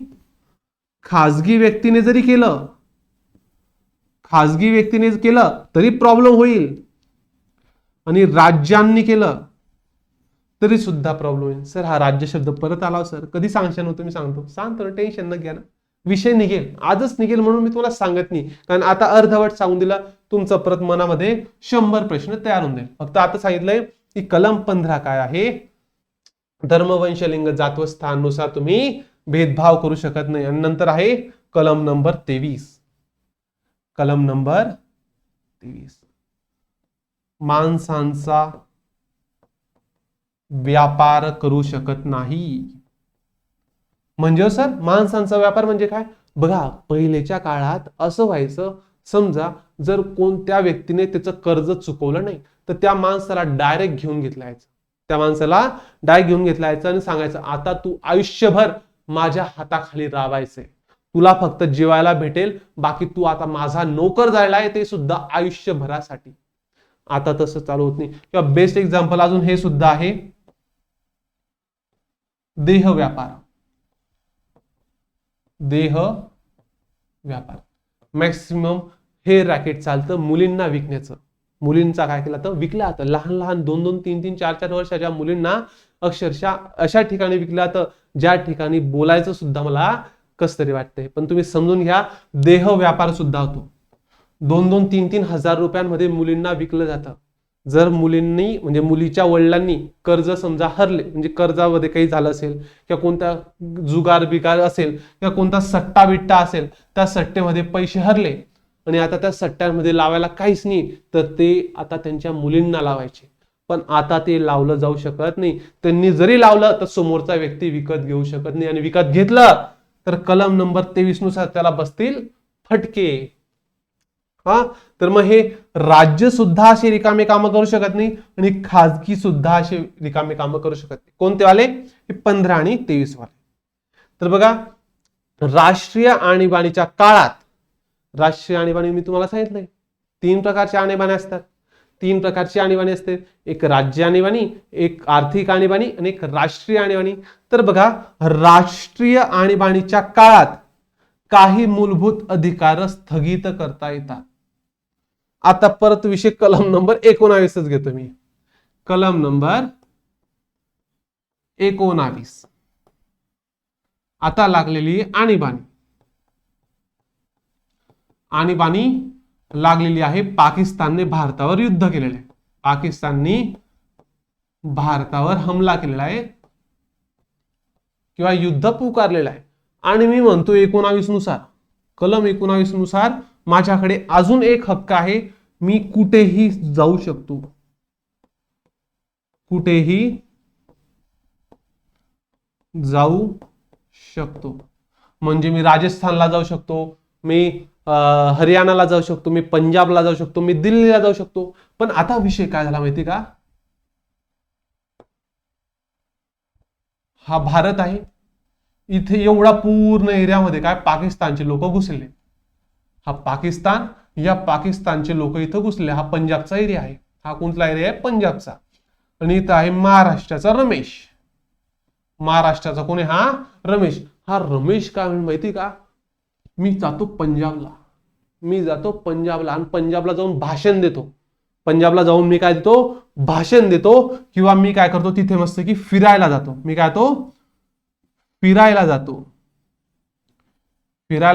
खाजगी व्यक्तीने जरी केलं, तरी प्रॉब्लेम होईल, आणि राज्यांनी केलं तरी सुद्धा प्रॉब्लेम होईल. सर हा राज्य शब्द परत आला सर, कधी सांगशाल तुम्ही? सांगतो, टेन्शन न घ्या ना, विषय निघेल, आजच निघेल म्हणून मी तुम्हाला सांगत नाही, कारण आता अर्धवट सांगून दिला तुमचं परत मनामध्ये 100 प्रश्न तयार होऊन जाईल. फक्त आता सांगितलंय की कलम 15 काय आहे, धर्म, वंश, लिंग, जात व स्थान नुसार तुम्ही भेदभाव करू शकत नाही. आणि नंतर आहे कलम नंबर 23. कलम नंबर 23, माणसांचा व्यापार करू शकत नाही. म्हणजे सर माणसांचा व्यापार म्हणजे काय? बघा पहिलेच्या काळात असं व्हायचं, समजा जर कोणत्या व्यक्तीने त्याचं कर्ज चुकवलं नाही तर त्या माणसाला डायरेक्ट घेऊन घेतला यायचं, आणि सांगायचं आता तू आयुष्यभर माझ्या हाताखाली राहायचंय, तुला फक्त जेवायला भेटेल, बाकी तू आता माझा नोकर झालेला आहे, ते सुद्धा आयुष्यभरासाठी. आता तसं चालू होत नाही. किंवा बेस्ट एक्झाम्पल अजून हे सुद्धा आहे, देह व्यापार. मॅक्सिमम हे रॅकेट चालतं मुलींना विकण्याचं. मुलींचा काय केला तर विकला तर लहान 2-2, 3-3, 4-4 वर्षाच्या मुलींना अक्षरशः अशा ठिकाणी विकला तर ज्या ठिकाणी बोलायचं सुद्धा मला कस तरी वाटतंय. पण तुम्ही समजून घ्या, देह व्यापार सुद्धा होतो. 2-2, 3-3 हजार रुपयांमध्ये मुलींना विकलं जातं. जर मुलींनी म्हणजे मुलीच्या वडिलांनी कर्ज समजा हरले, म्हणजे कर्जामध्ये काही झालं असेल किंवा कोणता जुगार बिगार असेल किंवा कोणता सट्टा बिट्टा असेल, त्या सट्टेमध्ये पैसे हरले आणि आता त्या सट्ट्यांमध्ये लावायला काहीच नाही, तर ते आता त्यांच्या मुलींना लावायचे. पण आता ते लावलं जाऊ शकत नाही. त्यांनी जरी लावलं तर समोरचा व्यक्ती विकत घेऊ शकत नाही, आणि विकत घेतलं तर कलम नंबर 23 नुसार त्याला बसतील फटके. तर मग हे राज्य सुद्धा असे रिकामे कामं करू शकत नाही आणि खाजगी सुद्धा असे रिकामे कामं करू शकत नाही. कोणते वाले? हे 15 आणि 23 वाले. तर बघा राष्ट्रीय आणीबाणीच्या काळात, राष्ट्रीय आणीबाणी मी तुम्हाला सांगितलंय 3 प्रकारच्या आणीबाणी असतात. 3 प्रकारची आणीबाणी असते, एक राज्य आणीबाणी, एक आर्थिक आणीबाणी आणि एक राष्ट्रीय आणीबाणी. तर बघा राष्ट्रीय आणीबाणीच्या काळात काही मूलभूत अधिकार स्थगित करता येतात. आता परत विषय कलम नंबर 19 घेतो मी. कलम नंबर 19 आता लागलेली आणीबाणी. आणीबाणी लागलेली आहे. पाकिस्तानने भारतावर युद्ध केलेले आहे. पाकिस्तानने भारतावर हमला केलेला आहे किंवा युद्ध पुकारलेलं आहे. आणि मी म्हणतो 19 नुसार, कलम 19 नुसार माझ्याकडे अजून एक हक्क आहे, मी कुठेही जाऊ शकतो. कुठेही जाऊ शकतो म्हणजे मी राजस्थानला जाऊ शकतो, मी हरियाणाला जाऊ शकतो, मी पंजाबला जाऊ शकतो, मी दिल्लीला जाऊ शकतो. पण आता विषय काय झाला माहिती का? हा भारत आहे, इथे एवढा पूर्ण एरियामध्ये काय पाकिस्तानचे लोक घुसले. हा पाकिस्तान, या पाकिस्तानचे लोक इथं घुसले. हा पंजाबचा एरिया आहे. हा कोणता एरिया आहे? पंजाबचा. आणि इथं आहे महाराष्ट्राचा रमेश. महाराष्ट्राचा कोण आहे? हा रमेश. हा रमेश काय म्हणून माहिती का? मी जातो पंजाबला, आणि पंजाबला जाऊन भाषण देतो. पंजाबला जाऊन मी काय देतो? भाषण देतो. किंवा मी काय करतो? तिथे मस्त की फिरायला जातो. मी काय तो फिरायला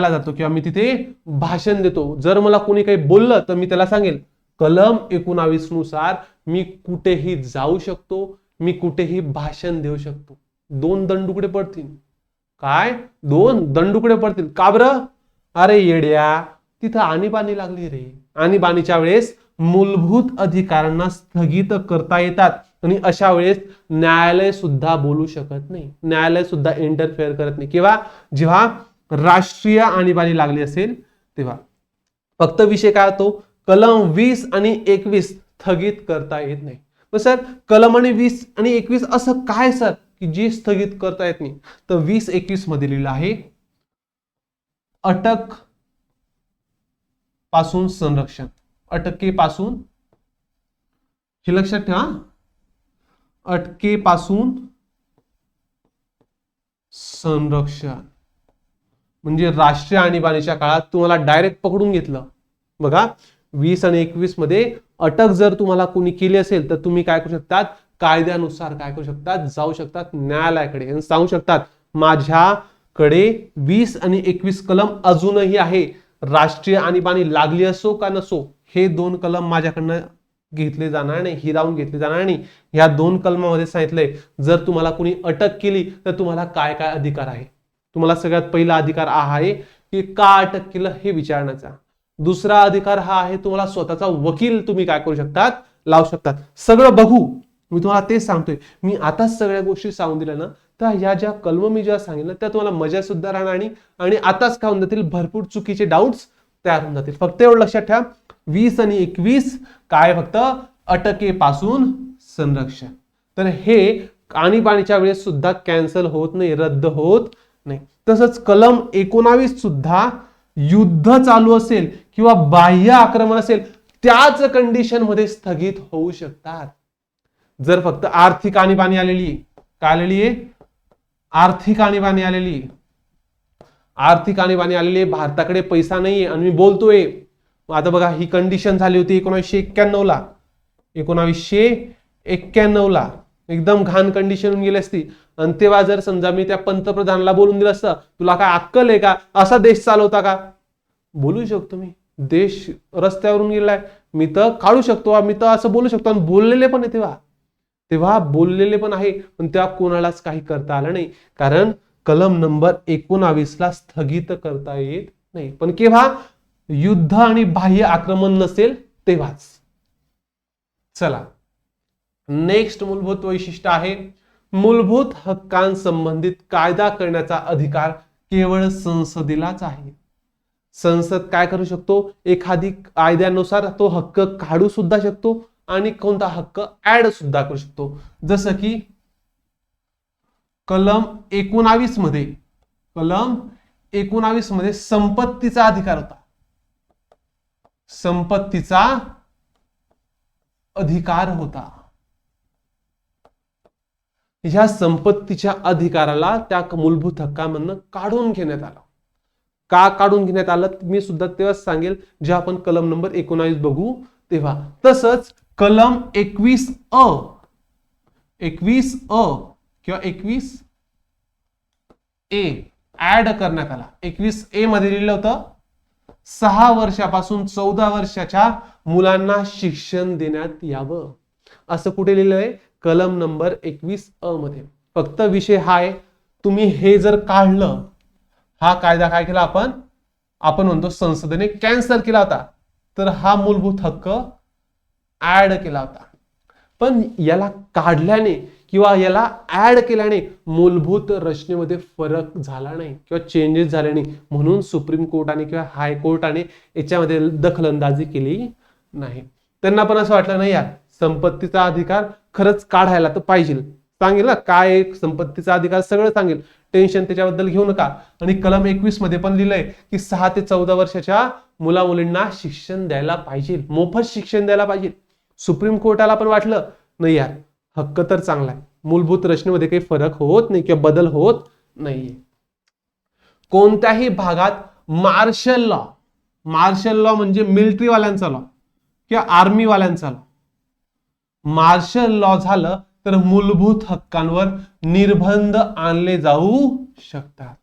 जातो किंवा मी तिथे भाषण देतो. जर मला कोणी काही बोललं तर मी त्याला सांगेल कलम 19 नुसार मी कुठेही जाऊ शकतो, मी कुठेही भाषण देऊ शकतो. 2 दंडुकडे पडतील. काय? 2 दंडुकडे पडतील. का बरं? अरे येड्या, तिथं आणीबाणी लागली रे. आणीबाणीच्या वेळेस मूलभूत अधिकारांना स्थगित करता येतात आणि अशा वेळेस न्यायालय सुद्धा बोलू शकत नाही, न्यायालय सुद्धा इंटरफेअर करत नाही. किंवा जेव्हा राष्ट्रीय आणीबाणी लागली असेल तेव्हा. फक्त विषय काय होतो? कलम 20 आणि 21 स्थगित करता येत नाही. सर कलम आणि 20 आणि 21 असं काय सर की जे स्थगित करता येत नाही? तर 20-21 मध्ये लिहिलं आहे अटक पासून संरक्षण. अटकेपासून, हे लक्षात ठेवा, अटकेपासून संरक्षण. म्हणजे राष्ट्रीय आणीबाणीच्या काळात तुम्हाला डायरेक्ट पकडून घेतलं. बघा 20 आणि 21 मध्ये अटक जर तुम्हाला कोणी केली असेल तर तुम्ही काय करू शकतात? कायद्यानुसार काय करू शकतात? जाऊ शकतात न्यायालयाकडे आणि सांगू शकतात माझ्याकडे 20 आणि 21 कलम अजूनही आहे. राष्ट्रीय आणीबाणी लागली असो का नसो, हे 2 कलम माझ्याकडनं घेतले जाणार नाही, हिरावून घेतले जाणार नाही. या 2 कलमामध्ये सांगितलंय जर तुम्हाला कोणी अटक केली तर तुम्हाला काय काय अधिकार आहे. तुम्हाला सगळ्यात पहिला अधिकार आहे की का अटक केलं हे विचारण्याचा. दुसरा अधिकार हा आहे तुम्हाला स्वतःचा वकील तुम्ही काय करू शकतात? लावू शकतात. सगळं बघू, मी तुम्हाला तेच सांगतोय. मी आताच सगळ्या गोष्टी सांगून दिल्या ना, तर या ज्या कलम मी ज्या सांगितलं त्या तुम्हाला मजा सुद्धा राहणार नाही आणि आताच काय होऊन जातील? भरपूर चुकीचे डाऊट्स तयार होऊन जातील. फक्त एवढं लक्षात ठेवा 20 आणि 21 काय? फक्त अटकेपासून संरक्षण. तर हे आणीबाणीच्या वेळेस सुद्धा कॅन्सल होत नाही, रद्द होत नाही. तसंच कलम 19 सुद्धा युद्ध चालू असेल किंवा बाह्य आक्रमण असेल त्याच कंडिशन मध्ये स्थगित होऊ शकतात. जर फक्त आर्थिक आणीबाणी आलेली, काय आलेली आहे? आर्थिक आणीबाणी आलेली, आर्थिक आणीबाणी आलेली आहे, भारताकडे पैसा नाहीये आणि मी बोलतोय. आता बघा ही कंडिशन झाली होती 1991 ला. 1991 ला एकदम घाण कंडिशन होऊन गेली असती. आणि तेव्हा जर समजा मी त्या पंतप्रधानाला बोलून दिलं असतं तुला काय अक्कल आहे का? असा देश चालवता का? बोलू शकतो मी, देश रस्त्यावरून गेलाय, मी तर काढू शकतो, मी तर असं बोलू शकतो. आणि बोललेले पण आहे तेव्हा बोललेले पण आहे, पण त्या कोणालाच काही करता आलं नाही. कारण कलम नंबर 19 ला स्थगित करता येत नाही. पण केव्हा? युद्ध आणि बाह्य आक्रमण नसेल तेव्हाच. चला नेक्स्ट मूलभूत वैशिष्ट्य आहे मूलभूत हक्कांसंबंधित कायदा करण्याचा अधिकार केवळ संसदेलाच आहे. संसद काय करू शकतो? एखादी कायद्यानुसार तो हक्क काढू सुद्धा शकतो आणि कोणता हक्क ऍड सुद्धा करू शकतो. जसं की कलम 19 मध्ये संपत्तीचा अधिकार होता. संपत्तीचा अधिकार होता. ह्या संपत्तीच्या अधिकाराला त्या मूलभूत हक्कांमधून काढून घेण्यात आलं. का काढून घेण्यात आलं मी सुद्धा तेव्हाच सांगेल जेव्हा आपण कलम नंबर 19 बघू तेव्हा. तसंच कलम 21 अ किंवा 21 ए ऍड करण्यात आला. 21 ए मध्ये लिहिलं होतं 6 वर्षापासून 14 वर्षाच्या मुलांना शिक्षण देण्यात यावं. असं कुठे लिहिलंय? कलम नंबर 21 अ मध्ये. फक्त विषय हा आहे तुम्ही हे जर काढलं, हा कायदा काय केला आपण म्हणतो संसदेने कॅन्सल केला होता, तर हा मूलभूत हक्क ऍड केला होता. पण याला काढल्याने किंवा याला ऍड केल्याने मूलभूत रचनेमध्ये फरक झाला नाही किंवा चेंजेस झाले नाही, म्हणून सुप्रीम कोर्टाने किंवा हायकोर्टाने याच्यामध्ये दखलंदाजी केली नाही. त्यांना पण असं वाटलं नाही यार संपत्तीचा अधिकार खरंच काढायला तर पाहिजे. सांगेल ना काय संपत्तीचा अधिकार सगळं सांगेल, टेन्शन त्याच्याबद्दल घेऊ नका. आणि कलम 21 मध्ये पण लिहिलंय की 6 ते 14 वर्षाच्या मुला मुलींना शिक्षण द्यायला पाहिजे, मोफत शिक्षण द्यायला पाहिजे. सुप्रीम कोर्टाला पण वाटलं नाही यार हक्क तर चांगला आहे, मूलभूत रचनेमध्ये काही फरक होत नाही किंवा बदल होत नाहीये. कोणत्याही भागात मार्शल लॉ, मार्शल लॉ म्हणजे मिलिटरी वाल्यांचा लॉ किंवा आर्मी वाल्यांचा लॉ, मार्शल लॉ झालं तर मूलभूत हक्कांवर निर्बंध आणले जाऊ शकतात.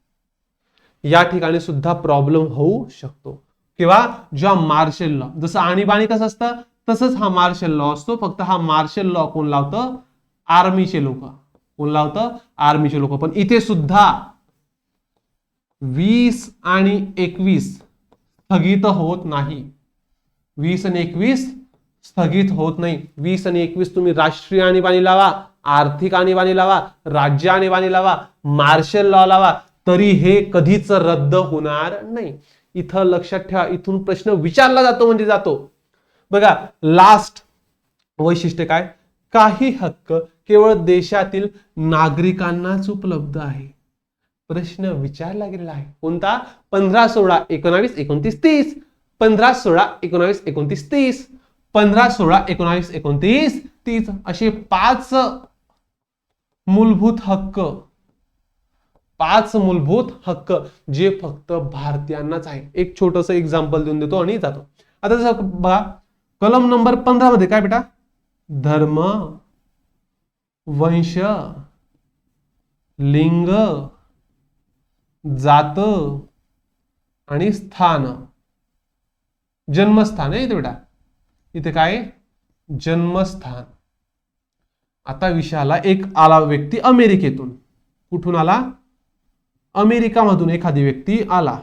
या ठिकाणी सुद्धा प्रॉब्लेम होऊ शकतो किंवा जेव्हा मार्शल लॉ, जसं आणीबाणी कसं असतं तसंच हा मार्शल लॉ असतो, फक्त हा मार्शल लॉ कोण लावतं, आर्मीचे लोक. कोण लावतं, आर्मीचे लोक. पण इथे सुद्धा 20 आणि 21 स्थगित होत नाही. 20 आणि 21 स्थगित होत नाही. 20 आणि 21 तुम्ही राष्ट्रीय आणीबाणी लावा, आर्थिक आणीबाणी लावा, राज्य आणीबाणी लावा, मार्शल लॉ लावा, तरी हे कधीच रद्द होणार नाही. इथं लक्षात ठेवा, इथून प्रश्न विचारला जातो म्हणजे जातो. बघा लास्ट वैशिष्ट्य काय, काही हक्क केवळ देशातील नागरिकांनाच उपलब्ध आहे. प्रश्न विचारला गेलेला आहे कोणता, 15, 16, 19, 29, 30. 15, 16, 19, 29, 30. 15, 16, 19, 29, 30 असे 5 मूलभूत हक्क, 5 मूलभूत हक्क जे फक्त भारतीयांनाच आहे. एक छोटस एक्झाम्पल देऊन देतो आणि जातो. आता जसं बघा कलम नंबर 15 मध्ये काय बेटा, धर्म, वंश, लिंग, जात आणि स्थान, जन्मस्थान आहे इथे बेटा. इथे काय, जन्मस्थान. आता विषयाला एक आला व्यक्ती अमेरिकेतून, कुठून आला, अमेरिकामधून एखादी व्यक्ती आला.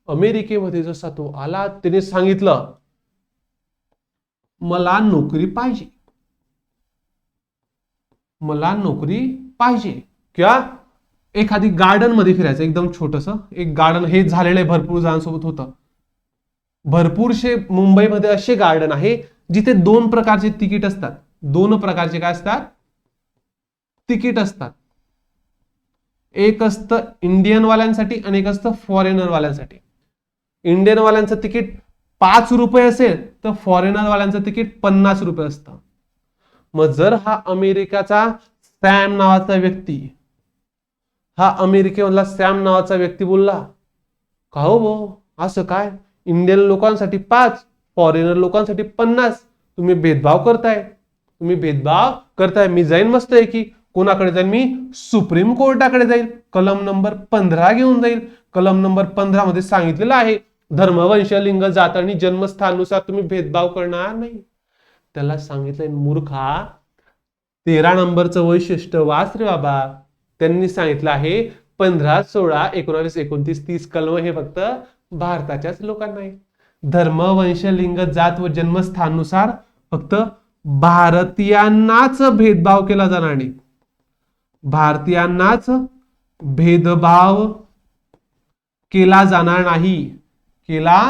अमेरिकेमध्ये जसा तो आला त्याने सांगितलं मला नोकरी पाहिजे, मला नोकरी पाहिजे. किंवा एखादी गार्डन मध्ये फिरायचं, एकदम छोटस एक गार्डन, हे झालेलं आहे भरपूर जणांसोबत होतं. भरपूरशे मुंबईमध्ये असे गार्डन आहे जिथे 2 प्रकारचे तिकीट असतात. 2 प्रकारचे काय असतात, तिकीट असतात. एक असतं इंडियन वाल्यांसाठी आणि एक असतं फॉरेनर वाल्यांसाठी. इंडियन वाल्यांचं तिकीट 5 रुपये असेल तर फॉरेनर वाल्यांचं तिकीट 50 रुपये असतं. मग जर हा अमेरिकेचा सॅम नावाचा व्यक्ती, हा अमेरिकेमधला सॅम नावाचा व्यक्ती बोलला का हो भाऊ असं काय, इंडियन लोकांसाठी 5, फॉरेनर लोकांसाठी 50, तुम्ही भेदभाव करताय, तुम्ही भेदभाव करताय. मी जाईन मस्त आहे की, कोणाकडे जाईल, मी सुप्रीम कोर्टाकडे जाईल, कलम नंबर 15 घेऊन जाईल. कलम नंबर 15 मध्ये सांगितलेलं आहे धर्म, वंश, लिंग, जात आणि जन्मस्थानानुसार तुम्ही भेदभाव करणार नाही. त्याला सांगितलंय मूर्खा 13 नंबरचं वैशिष्ट्य वाच रे बाबा. त्यांनी सांगितलं आहे 15, 16, 19, 29, 30 कलम हे फक्त भारताच्याच लोकांना आहे. धर्म, वंश, लिंग, जात व जन्मस्थानानुसार फक्त भारतीयांनाच भेदभाव केला जाणार नाही. भारतीयांनाच भेदभाव केला जाणार नाही, केला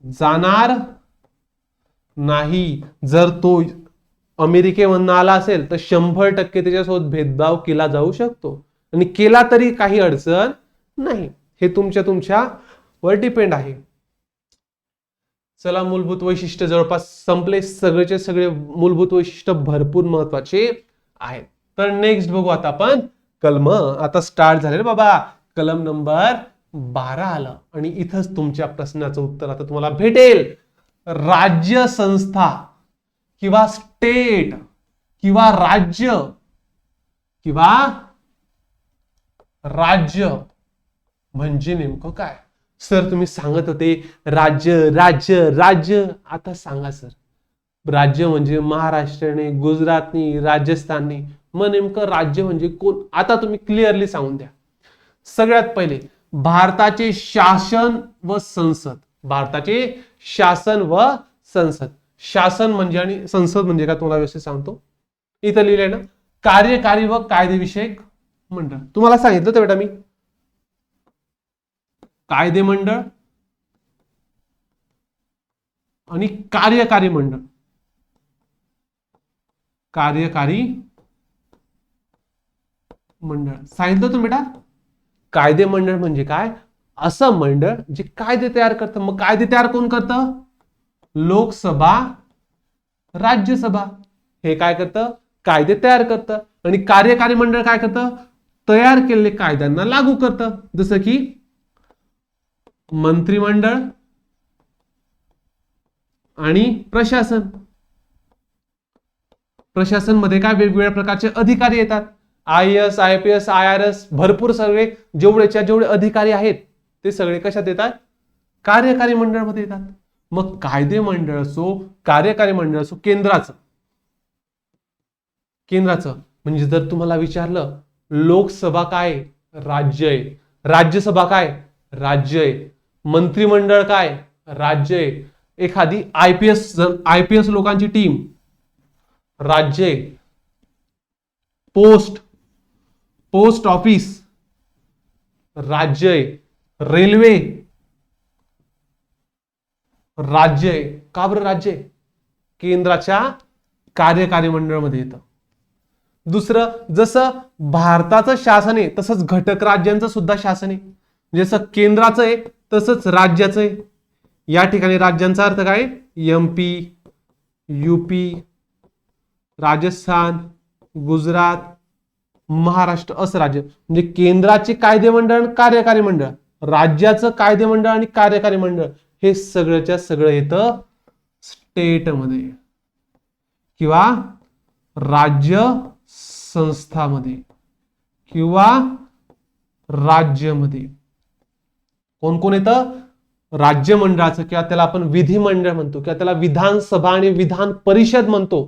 जाणार नाही. जर तो अमेरिकेमधून आला असेल तर 100% त्याच्यासोबत भेदभाव केला जाऊ शकतो आणि केला तरी काही अडचण नाही. हे तुमच्यावर डिपेंड आहे. चला मूलभूत वैशिष्ट्य जवळपास संपले. सगळेचे सगळे मूलभूत वैशिष्ट्य भरपूर महत्वाचे आहेत. तर नेक्स्ट बघू आता आपण कलम. आता स्टार्ट झाले बाबा, कलम नंबर 12 आलं आणि इथंच तुमच्या प्रश्नाचं उत्तर आता तुम्हाला भेटेल. राज्य संस्था किंवा स्टेट किंवा राज्य म्हणजे नेमकं काय. सर तुम्ही सांगत होते राज्य राज्य राज्य, आता सांगा सर राज्य म्हणजे महाराष्ट्राने, गुजरातनी, राजस्थाननी, मग नेमकं राज्य म्हणजे कोण. आता तुम्ही क्लिअरली सांगून द्या. सगळ्यात पहिले भारताचे शासन व संसद, भारताचे शासन व संसद. शासन म्हणजे आणि संसद म्हणजे काय तुम्हाला व्यवस्थित सांगतो. इथं लिहिलंय ना, कार्यकारी व कायदेविषयक मंडळ. तुम्हाला सांगितलं होतं बेटा मी, कायदे मंडळ आणि कार्यकारी मंडळ. कार्यकारी मंडळ सांगितलं तुम्ही बेटा. कायदे मंडळ म्हणजे काय, असं मंडळ जे कायदे तयार करतं. मग कायदे तयार कोण करतं? लोकसभा, राज्यसभा हे काय करतं? कायदे तयार करतं. आणि कार्यकारी मंडळ काय करतं? तयार केलेले कायद्यांना लागू करतं. जसं की मंत्रिमंडळ आणि प्रशासन. प्रशासन मध्ये काय वेगवेगळ्या प्रकारचे अधिकारी येतात. IAS, IPS, IRS भरपूर सगळे जेवढे अधिकारी आहेत ते सगळे कशात येतात? कार्यकारी मंडळामध्ये येतात. मग कायदे मंडळ असो, कार्यकारी मंडळ असो, केंद्राचं म्हणजे जर तुम्हाला विचारलं लोकसभा काय? राज्य आहे. राज्यसभा काय? राज्य आहे. मंत्रिमंडळ काय? राज्य आहे. एखादी आयपीएस लोकांची टीम राज्य आहे. पोस्ट ऑफिस राज्य आहे. रेल्वे राज्य आहे. का बरं राज्य आहे? केंद्राच्या कार्यकारी मंडळामध्ये येतं. दुसरं, जसं भारताचं शासन आहे तसंच घटक राज्यांचं सुद्धा शासन आहे. जसं केंद्राचं आहे तसंच राज्याचं आहे. या ठिकाणी राज्यांचा अर्थ काय? MP, UP, राजस्थान, गुजरात, महाराष्ट्र असं राज्य. म्हणजे केंद्राचे कायदे मंडळ, कार्यकारी मंडळ, राज्याचं कायदे मंडळ आणि कार्यकारी मंडळ हे सगळ्याच्या सगळं येतं स्टेटमध्ये किंवा राज्य संस्थामध्ये किंवा राज्यामध्ये. कोण कोण येतं? राज्य मंडळाचं किंवा त्याला आपण विधिमंडळ म्हणतो किंवा त्याला विधानसभा आणि विधान परिषद म्हणतो.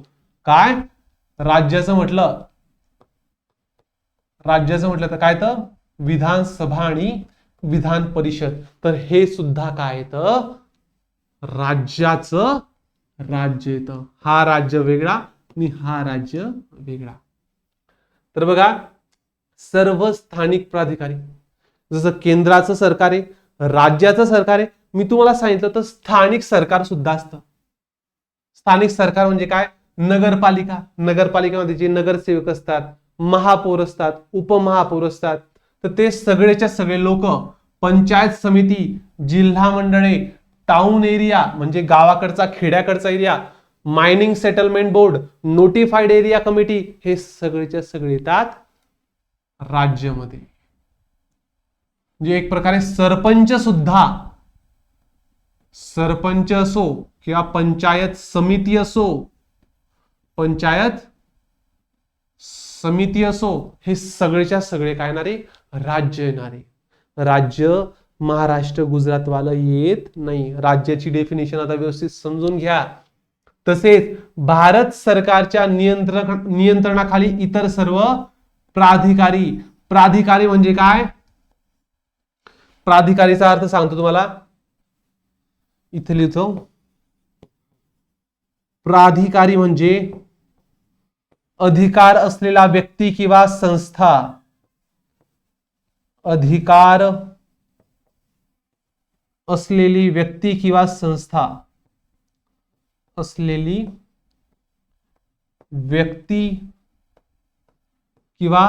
काय? राज्याचं म्हटलं तर काय तर विधानसभा आणि विधान परिषद. तर हे सुद्धा काय येतं? राज्याचं राज्य येतं. हा राज्य वेगळा आणि हा राज्य वेगळा. तर बघा, सर्व स्थानिक प्राधिकारी जसं केंद्राचं सरकार आहे, राज्याचं सरकार आहे, मी तुम्हाला सांगितलं तर स्थानिक सरकार सुद्धा असतं. स्थानिक सरकार म्हणजे काय? नगरपालिकेमध्ये जे नगरसेवक असतात, महापौर असतात, उपमहापौर असतात, तर ते सगळेच्या सगळे लोक पंचायत समिती, जिल्हा मंडळे, टाउन एरिया म्हणजे गावाकडचा खेड्याकडचा area, mining settlement board, notified area committee हे सगळेच्या सगळे येतात राज्यामध्ये. म्हणजे एक प्रकारे सरपंच असो किंवा पंचायत समिती असो हे सगळेच्या सगळे काय येणारे? राज्य येणारे. राज्य महाराष्ट्र, गुजरात वाला येत नाही. राज्याची डेफिनेशन आता व्यवस्थित समजून घ्या. तसेच भारत सरकारच्या नियंत्रणाखाली इतर सर्व प्राधिकारी म्हणजे काय? प्राधिकारीचा अर्थ सांगतो तुम्हाला, इथे लिहितो. प्राधिकारी म्हणजे अधिकार असलेला व्यक्ती किंवा संस्था. अधिकार असलेली व्यक्ती किंवा संस्था. असलेली व्यक्ती किंवा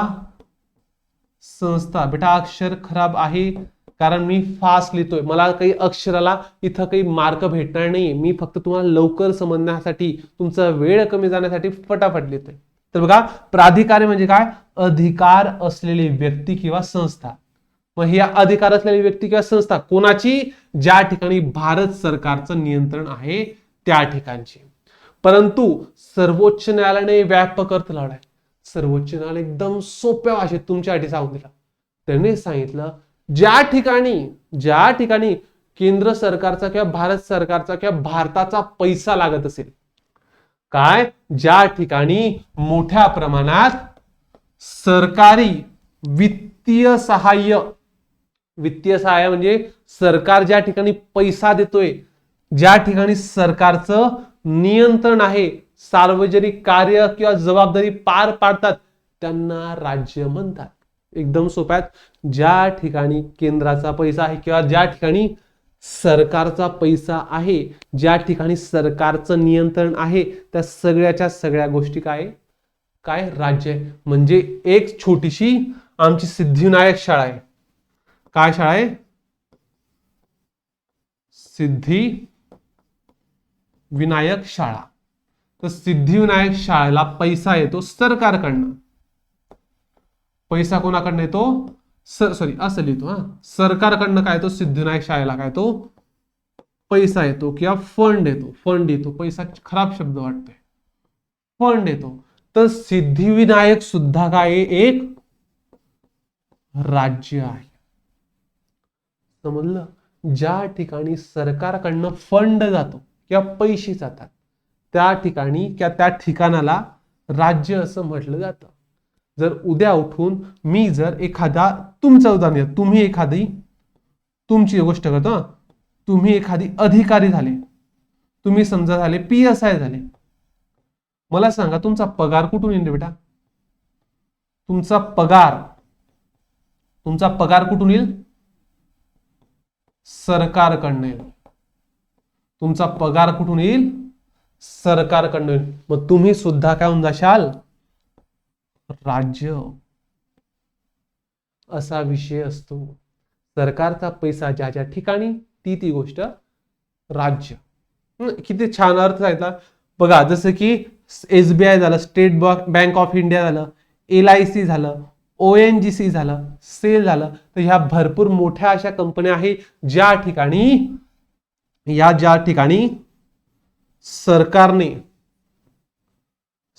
संस्था. बेटा अक्षर खराब आहे कारण मी फास्ट लिहितोय. मला काही अक्षराला इथं काही मार्क भेटणार नाही. मी फक्त तुम्हाला लवकर समजण्यासाठी, तुमचा वेळ कमी जाण्यासाठी फटाफट लिहितोय. तर बघा, प्राधिकारी म्हणजे काय? अधिकार असलेली व्यक्ती किंवा संस्था. मग ही अधिकार असलेली व्यक्ती किंवा संस्था कोणाची? ज्या ठिकाणी भारत सरकारचं नियंत्रण आहे त्या ठिकाणची. परंतु सर्वोच्च न्यायालयाने व्यापक अर्थ लावलाय. सर्वोच्च न्यायालय एकदम सोप्या भाषेत तुमच्यासाठी सांगून दिला. त्यांनी सांगितलं ज्या ठिकाणी केंद्र सरकारचा किंवा भारत सरकारचा किंवा भारताचा पैसा लागत असेल, काय? ज्या ठिकाणी मोठ्या प्रमाणात सरकारी वित्तीय सहाय्य म्हणजे सरकार ज्या ठिकाणी पैसा देतोय, ज्या ठिकाणी सरकारचं नियंत्रण आहे, सार्वजनिक कार्य किंवा जबाबदारी पार पाडतात, त्यांना राज्य म्हणतात. एकदम सोप्यात, ज्या ठिकाणी केंद्राचा पैसा आहे किंवा ज्या ठिकाणी सरकारचा पैसा आहे, ज्या ठिकाणी सरकारचं नियंत्रण आहे, त्या सगळ्याच्या सगळ्या गोष्टी काय राज्य आहे. म्हणजे एक छोटीशी आमची सिद्धिविनायक शाळा आहे. काय शाळा आहे? सिद्धिविनायक शाळा. तर सिद्धिविनायक शाळेला पैसा येतो सरकारकडनं. पैसा कोणाकडनं येतो? सॉरी असं लिहितो हा, सरकारकडनं काय येतो सिद्धिविनायक शाळेला? काय तो पैसा येतो किंवा फंड येतो. फंड येतो, पैसा खराब शब्द वाटतोय, फंड येतो. तर सिद्धिविनायक सुद्धा काय एक राज्य आहे. समजलं? ज्या ठिकाणी सरकारकडनं फंड जातो किंवा पैसे जातात त्या ठिकाणी किंवा त्या ठिकाणाला राज्य असं म्हटलं जातं. जर उद्या उठून मी जर एखादा, तुमचं उदाहरण घ्या, तुम्ही एखादी, तुमची गोष्ट करतो, तुम्ही एखादी अधिकारी झाले, तुम्ही समजा झाले PSI झाले, मला सांगा तुमचा पगार कुठून येईल बेटा? तुमचा पगार कुठून येईल? सरकारकडनं येईल. तुमचा पगार कुठून येईल? सरकारकडनं येईल. मग तुम्ही सुद्धा काय होऊन जाशाल? राज्य. असा विषय असतो. सरकारचा पैसा ज्या ज्या ठिकाणी, ती गोष्ट राज्य. किती छान अर्थ सांगितला बघा. जसं की SBI झालं, स्टेट बँक ऑफ इंडिया झालं, LIC झालं, ONGC झालं, सेल झालं. तर ह्या भरपूर मोठ्या अशा कंपन्या आहेत ज्या ठिकाणी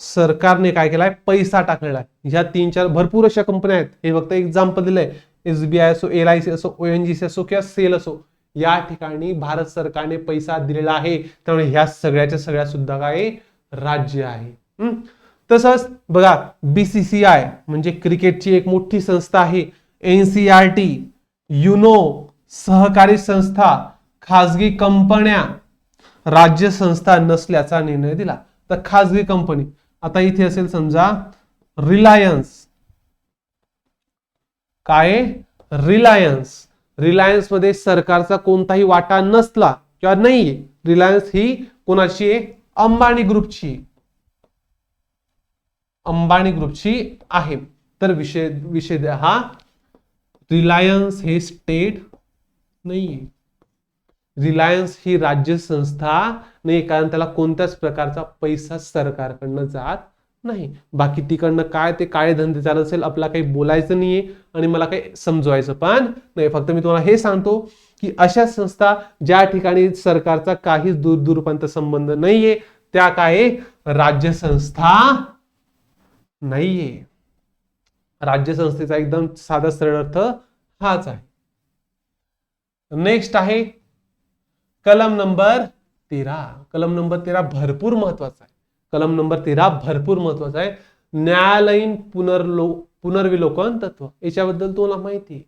सरकारने काय केलाय? पैसा टाकलेला आहे. ह्या 3-4 भरपूर अशा कंपन्या आहेत. हे फक्त एक्झाम्पल दिलंय. SBI असो, LIC असो, ONGC असो किंवा सेल असो, या ठिकाणी भारत सरकारने पैसा दिलेला आहे. त्यामुळे ह्या सगळ्याच्या सगळ्या सुद्धा काय राज्य आहे. तसंच बघा BCCI म्हणजे क्रिकेटची एक मोठी संस्था आहे. NCERT, युनो, सहकारी संस्था, खाजगी कंपन्या, राज्य संस्था नसल्याचा निर्णय दिला. तर खाजगी कंपनी आता इथे असेल समजा रिलायन्स. काय? रिलायन्स मध्ये सरकारचा कोणताही वाटा नसला किंवा नाहीये. रिलायन्स ही कोणाची आहे? अंबानी ग्रुपची आहे. तर विषय हा रिलायन्स हे स्टेट नाहीये. रिलायन्स ही राज्य संस्था नाही, कारण त्याला कोणत्याच प्रकारचा पैसा सरकारकडनं जात नाही. बाकी तिकडनं काय ते काळे धंदे चालत असेल, आपला काही बोलायचं नाहीये आणि मला काही समजवायचं पण नाही. फक्त मी तुम्हाला हे सांगतो की अशा संस्था ज्या ठिकाणी सरकारचा काहीच दूरपर्यंत संबंध नाहीये त्या काय राज्य संस्था नाहीये. राज्य संस्थेचा एकदम साधा सरळ अर्थ हाच आहे. नेक्स्ट आहे कलम नंबर 13. कलम नंबर 13 भरपूर महत्वाचा आहे. कलम नंबर 13 भरपूर महत्वाचा आहे. न्यायालयीन पुनर्विलोकन तत्व. याच्याबद्दल तुम्हाला माहिती आहे?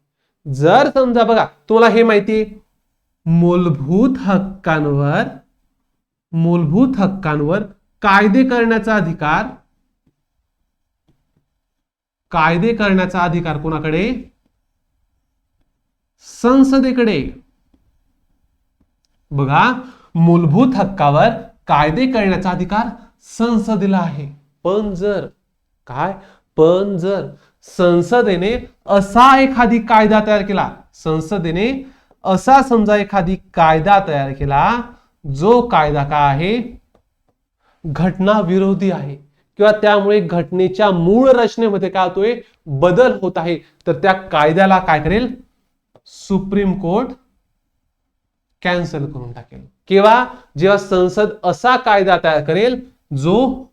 जर समजा बघा तुम्हाला हे माहिती आहे मूलभूत हक्कांवर कायदे करण्याचा अधिकार कोणाकडे? संसदेकडे. बघा मूलभूत हक्कावर कायदे करण्याचा अधिकार संसदेला आहे. पण जर संसदेने असा एखादी कायदा तयार केला, एखादी कायदा तयार केला जो कायदा काय आहे? घटना विरोधी आहे किंवा त्यामुळे घटनेच्या मूळ रचनेमध्ये काय होतोय? बदल होत आहे. तर त्या कायद्याला काय करेल? सुप्रीम कोर्ट कॅन्सल करून टाकेल. किंवा जेव्हा संसद असा कायदा तयार करेल जो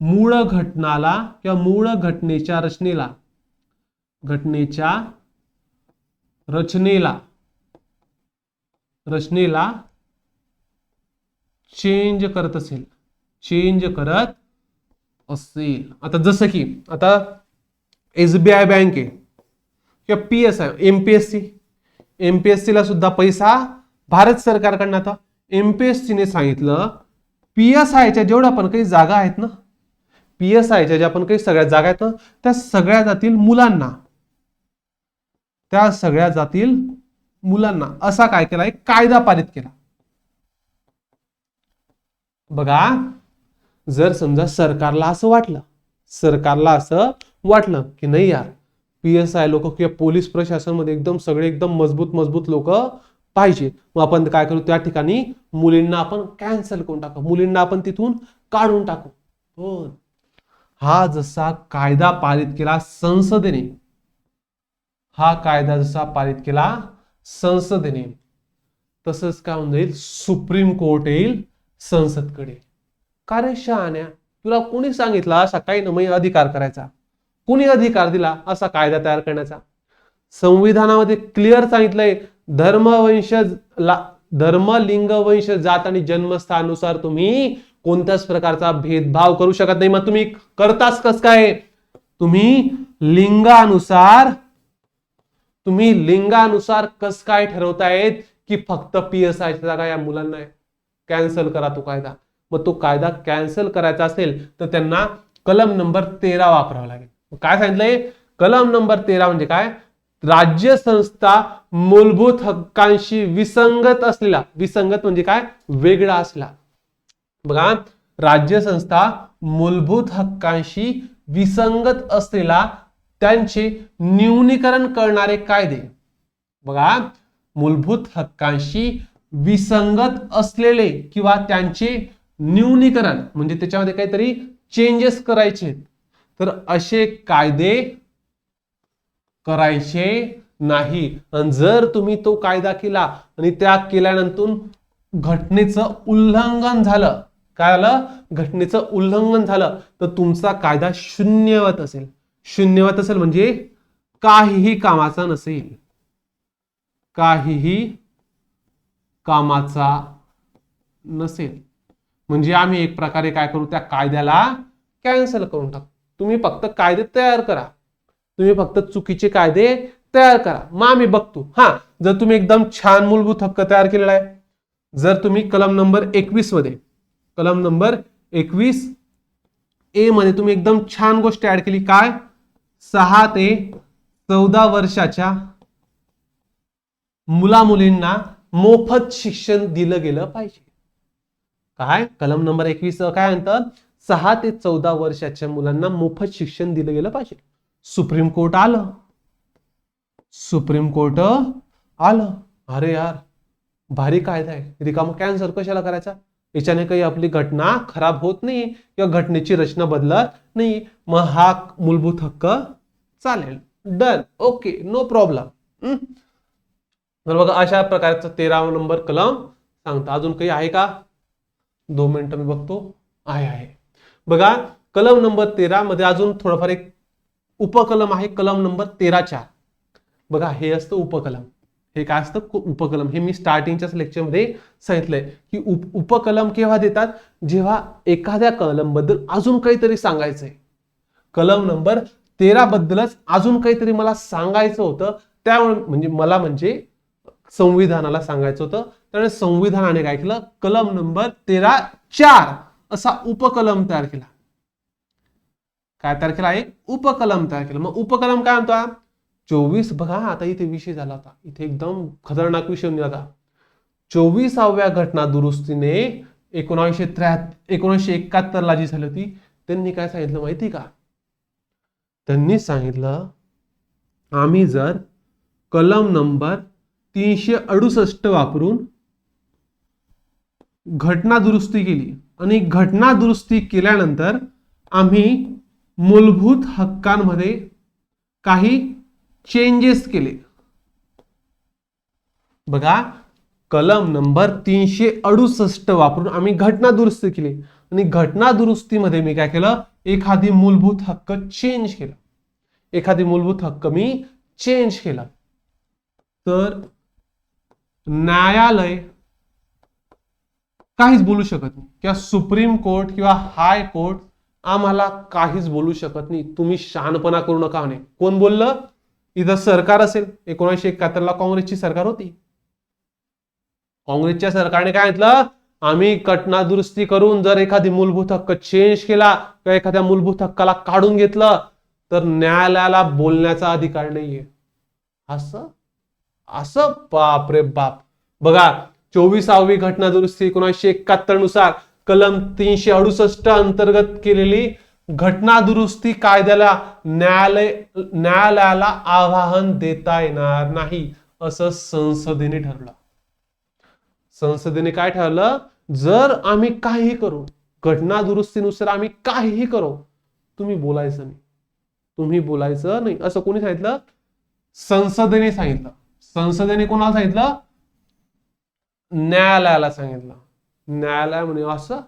मूळ घटनाला किंवा मूळ घटनेच्या रचनेला चेंज करत असेल. आता जसं की आता SBI बँक आहे किंवा PSI, MPSC ला सुद्धा पैसा भारत सरकारकडनं. आता MPSC ने सांगितलं PSIच्या जेवढ्या पण काही जागा आहेत ना, PSIच्या ज्या पण काही सगळ्या जागा आहेत ना, त्या सगळ्या जातील मुलांना असा काय केला? एक कायदा पारित केला. बघा जर समजा सरकारला असं वाटलं की नाही यार PSI लोक किंवा पोलीस प्रशासन मध्ये एकदम सगळे एकदम मजबूत लोक पाहिजे. मग आपण काय करू, त्या ठिकाणी मुलींना आपण कॅन्सल करून टाकू, मुलींना आपण तिथून काढून टाकू. हो, हा जसा कायदा पारित केला संसदेने, हा कायदा जसा पारित केला संसदेने, तसंच काय होऊन जाईल, सुप्रीम कोर्ट येईल संसदकडे. का रे शहाण्या, तुला कोणी सांगितलं असा काही नमय अधिकार करायचा? कोणी अधिकार दिला असा कायदा तयार करण्याचा? संविधानामध्ये क्लिअर सांगितलंय, धर्म, लिंग, वंश, जात आणि जन्मस्थानानुसार तुम्ही कोणत्याच प्रकारचा भेदभाव करू शकत नाही. मग तुम्ही करताच कस काय? तुम्ही लिंगानुसार कस काय ठरवतायत की फक्त PSIच्या जागा या मुलांना आहे? कॅन्सल करा तो कायदा. मग तो कायदा कॅन्सल करायचा असेल तर त्यांना कलम नंबर 13 वापरावा लागेल. काय सांगितलंय? कलम नंबर 13 म्हणजे काय? राज्य संस्था मूलभूत हक्कांशी विसंगत असलेला, विसंगत म्हणजे काय? वेगळा असला. बघा, राज्य संस्था मूलभूत हक्कांशी विसंगत असलेला त्यांचे न्यूनीकरण करणारे कायदे. बघा, मूलभूत हक्कांशी विसंगत असलेले किंवा त्यांचे न्यूनीकरण म्हणजे त्याच्यामध्ये काहीतरी चेंजेस करायचे, तर असे कायदे करायचे नाही. आणि जर तुम्ही तो कायदा केला आणि त्या केल्यानंतर घटनेचं उल्लंघन झालं, काय झालं? घटनेचं उल्लंघन झालं, तर तुमचा कायदा शून्यवत असेल. शून्यवत असेल म्हणजे काहीही कामाचा नसेल, काहीही कामाचा नसेल. म्हणजे आम्ही एक प्रकारे काय करू, त्या कायद्याला कॅन्सल करून टाकू. तुम्ही फक्त कायदे तयार करा, तुम्ही फक्त चुकीचे कायदे तयार करा, मग आम्ही बघतो. हा, जर तुम्ही एकदम छान मूलभूत हक्क तयार केलेला आहे, जर तुम्ही कलम नंबर 21 मध्ये, कलम नंबर 21A मध्ये तुम्ही एकदम छान गोष्ट ऍड केली, काय? 6 ते 14 वर्षाच्या मुला मुलींना मोफत शिक्षण दिलं गेलं पाहिजे. काय? कलम नंबर 21 काय म्हणतं? 6 ते 14 वर्षाच्या मुलांना मोफत शिक्षण दिलं गेलं पाहिजे. सुप्रीम कोर्ट आलं, सुप्रीम कोर्ट आलं, अरे यार भारी कायदा आहे, रिकामा कॅन्सल कशाला करायचा? याच्याने काही आपली घटना खराब होत नाही किंवा घटनेची रचना बदलत नाही, मग हा मूलभूत हक्क चालेल, डन, ओके, नो प्रॉब्लेम. तर बघा, अशा प्रकारचं 13 नंबर कलम सांगता. अजून काही आहे का? 2 मिनिटं मी बघतो. आहे. बघा, कलम नंबर 13 मध्ये अजून थोडंफार एक उपकलम आहे, कलम नंबर 13(4). बघा, हे असतं उपकलम. हे काय असतं? उपकलम. हे मी स्टार्टिंगच्याच लेक्चर मध्ये सांगितलंय की उपकलम केव्हा देतात? जेव्हा एखाद्या कलम बद्दल अजून काहीतरी सांगायचंय. कलम नंबर 13 बद्दलच अजून काहीतरी मला सांगायचं होतं, त्यामुळे म्हणजे संविधानाला सांगायचं होतं, त्यामुळे संविधानाने काय केलं? कलम नंबर 13(4) असा उपकलम तयार केला. काय तयार केला? एक उपकलम तयार केला. मग उपकलम काय म्हणतो? 24. बघा, आता इथे विषय झाला होता, इथे एकदम खतरनाक विषय होता. 24व्या घटना दुरुस्तीने 1971 ला जी झाली होती, त्यांनी काय सांगितलं माहिती का? त्यांनी सांगितलं, आम्ही जर कलम नंबर 368 वापरून घटना दुरुस्ती केली आणि घटना दुरुस्ती केल्यानंतर आम्ही मूलभूत हक्कांमध्ये काही चेंजेस केले. बघा, कलम नंबर 368 वापरून आम्ही घटना दुरुस्ती केली आणि घटना दुरुस्तीमध्ये मी काय केलं? एखादी मूलभूत हक्क चेंज केला, एखादी मूलभूत हक्क मी चेंज केला, तर न्यायालय काहीच बोलू शकत नाही किंवा सुप्रीम कोर्ट किंवा हाय कोर्ट आम्हाला काहीच बोलू शकत नाही. तुम्ही शहाणपणा करू नका म्हणे. कोण बोललं? इथं सरकार असेल. 1971 ला काँग्रेसची सरकार होती. काँग्रेसच्या सरकारने काय म्हटलं? आम्ही घटना दुरुस्ती करून जर एखादी मूलभूत हक्क चेंज केला किंवा एखाद्या मूलभूत हक्काला काढून घेतलं तर न्यायालयाला बोलण्याचा अधिकार नाहीये. असं असं बाप रे बाप. बघा, 24वी घटना दुरुस्ती 1971 नुसार कलम 368 अंतर्गत केलेली घटना दुरुस्ती कायद्याला न्यायालयाला आव्हान देता येणार नाही असं संसदेने ठरवलं. संसदेने काय ठरवलं, जर आम्ही काहीही करू, घटना दुरुस्तीनुसार आम्ही काहीही करू, तुम्ही बोलायचं नाही, तुम्ही बोलायचं नाही, असं कोणी सांगितलं? संसदेने सांगितलं. संसदेने कोणाला सांगितलं? न्यायालयाला सांगितलं. न्यायालय म्हणे असं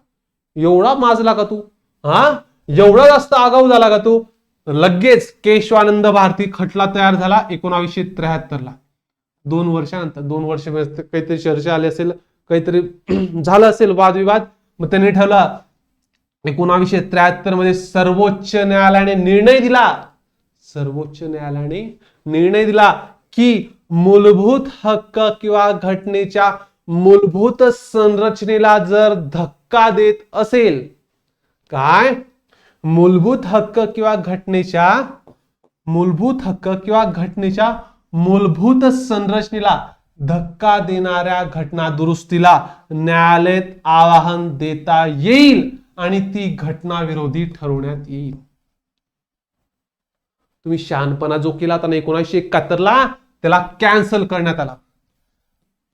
एवढा माजला का तू, हा एवढा जास्त आगाऊ झाला का तू? लगेच केशवानंद भारती खटला तयार झाला 1973 ला. 2 वर्षानंतर, 2 वर्ष काहीतरी चर्चा आली असेल, काहीतरी झालं असेल वादविवाद, मग त्यांनी ठरवलं 1973 मध्ये सर्वोच्च न्यायालयाने निर्णय दिला, सर्वोच्च न्यायालयाने निर्णय दिला की मूलभूत हक्क किंवा घटनेच्या मूलभूत संरचनेला जर धक्का देत असेल, काय मूलभूत हक्क किंवा घटनेच्या मूलभूत संरचनेला धक्का देणाऱ्या घटना दुरुस्तीला न्यायालयात आवाहन देता येईल आणि ती घटना विरोधी ठरवण्यात येईल. तुम्ही शहाणपणा जो केला होता 1971 ला, त्याला कॅन्सल करण्यात आला.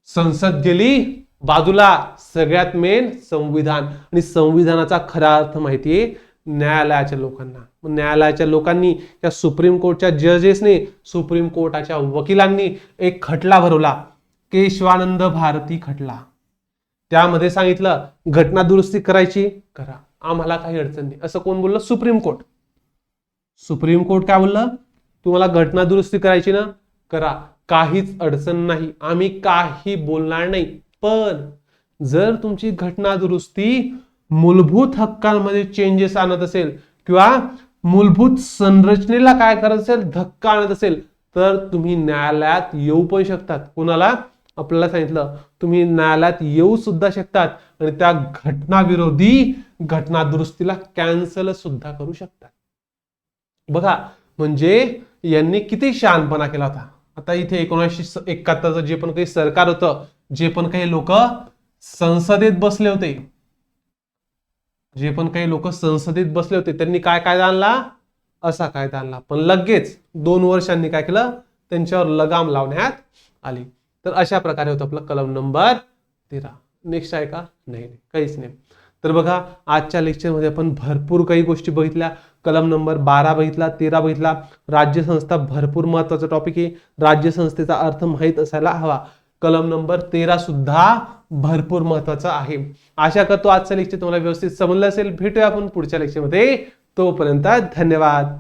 संसद गेली बाजूला, सगळ्यात मेन संविधान, आणि संविधानाचा खरा अर्थ माहितीये न्यायालयाच्या लोकांना. न्यायालयाच्या लोकांनी, त्या सुप्रीम कोर्टच्या जजेसने, सुप्रीम कोर्टाच्या वकिलांनी एक खटला भरवला, केशवानंद भारती खटला. त्यामध्ये सांगितलं घटना दुरुस्ती करायची करा, आम्हाला काही अडचण नाही. असं कोण बोललं? Supreme court. सुप्रीम कोर्ट काय बोललं? तुम्हाला घटना दुरुस्ती करायची ना, करा, काहीच अडचण नाही, आम्ही काही बोलणार नाही. पण जर तुमची घटना दुरुस्ती मूलभूत हक्कांमध्ये चेंजेस आणत असेल किंवा मूलभूत संरचनेला काय करत असेल, धक्का आणत असेल, तर तुम्ही न्यायालयात येऊ पण शकतात. कोणाला? आपल्याला सांगितलं तुम्ही न्यायालयात येऊ सुद्धा शकतात आणि त्या घटना विरोधी घटना दुरुस्तीला कॅन्सल सुद्धा करू शकतात. बघा, म्हणजे यांनी किती शहाणपणा केला होता. आता इथे 1971 जे पण काही सरकार होतं, जे पण काही लोक संसदेत बसले होते, त्यांनी काय कायदा आणला? असा कायदा आणला. पण लगेच 2 वर्षांनी काय केलं? त्यांच्यावर लगाम लावण्यात आली. तर अशा प्रकारे होतं आपलं कलम नंबर 13. नेक्स्ट आहे का? नाही, काहीच नाही. तर बघा, आजच्या लेक्चरमध्ये आपण भरपूर काही गोष्टी बघितल्या. कलम नंबर 12 बघितला, 13 बघितला. राज्यसंस्था भरपूर महत्वाचा टॉपिक आहे, राज्यसंस्थेचा अर्थ माहित असायला हवा. कलम नंबर 13 सुद्धा भरपूर महत्वाचा आहे. आशा करतो आजचं लेक्चर तुम्हाला व्यवस्थित समजलं असेल. भेटूया आपण पुढच्या लेक्चरमध्ये. तोपर्यंत धन्यवाद.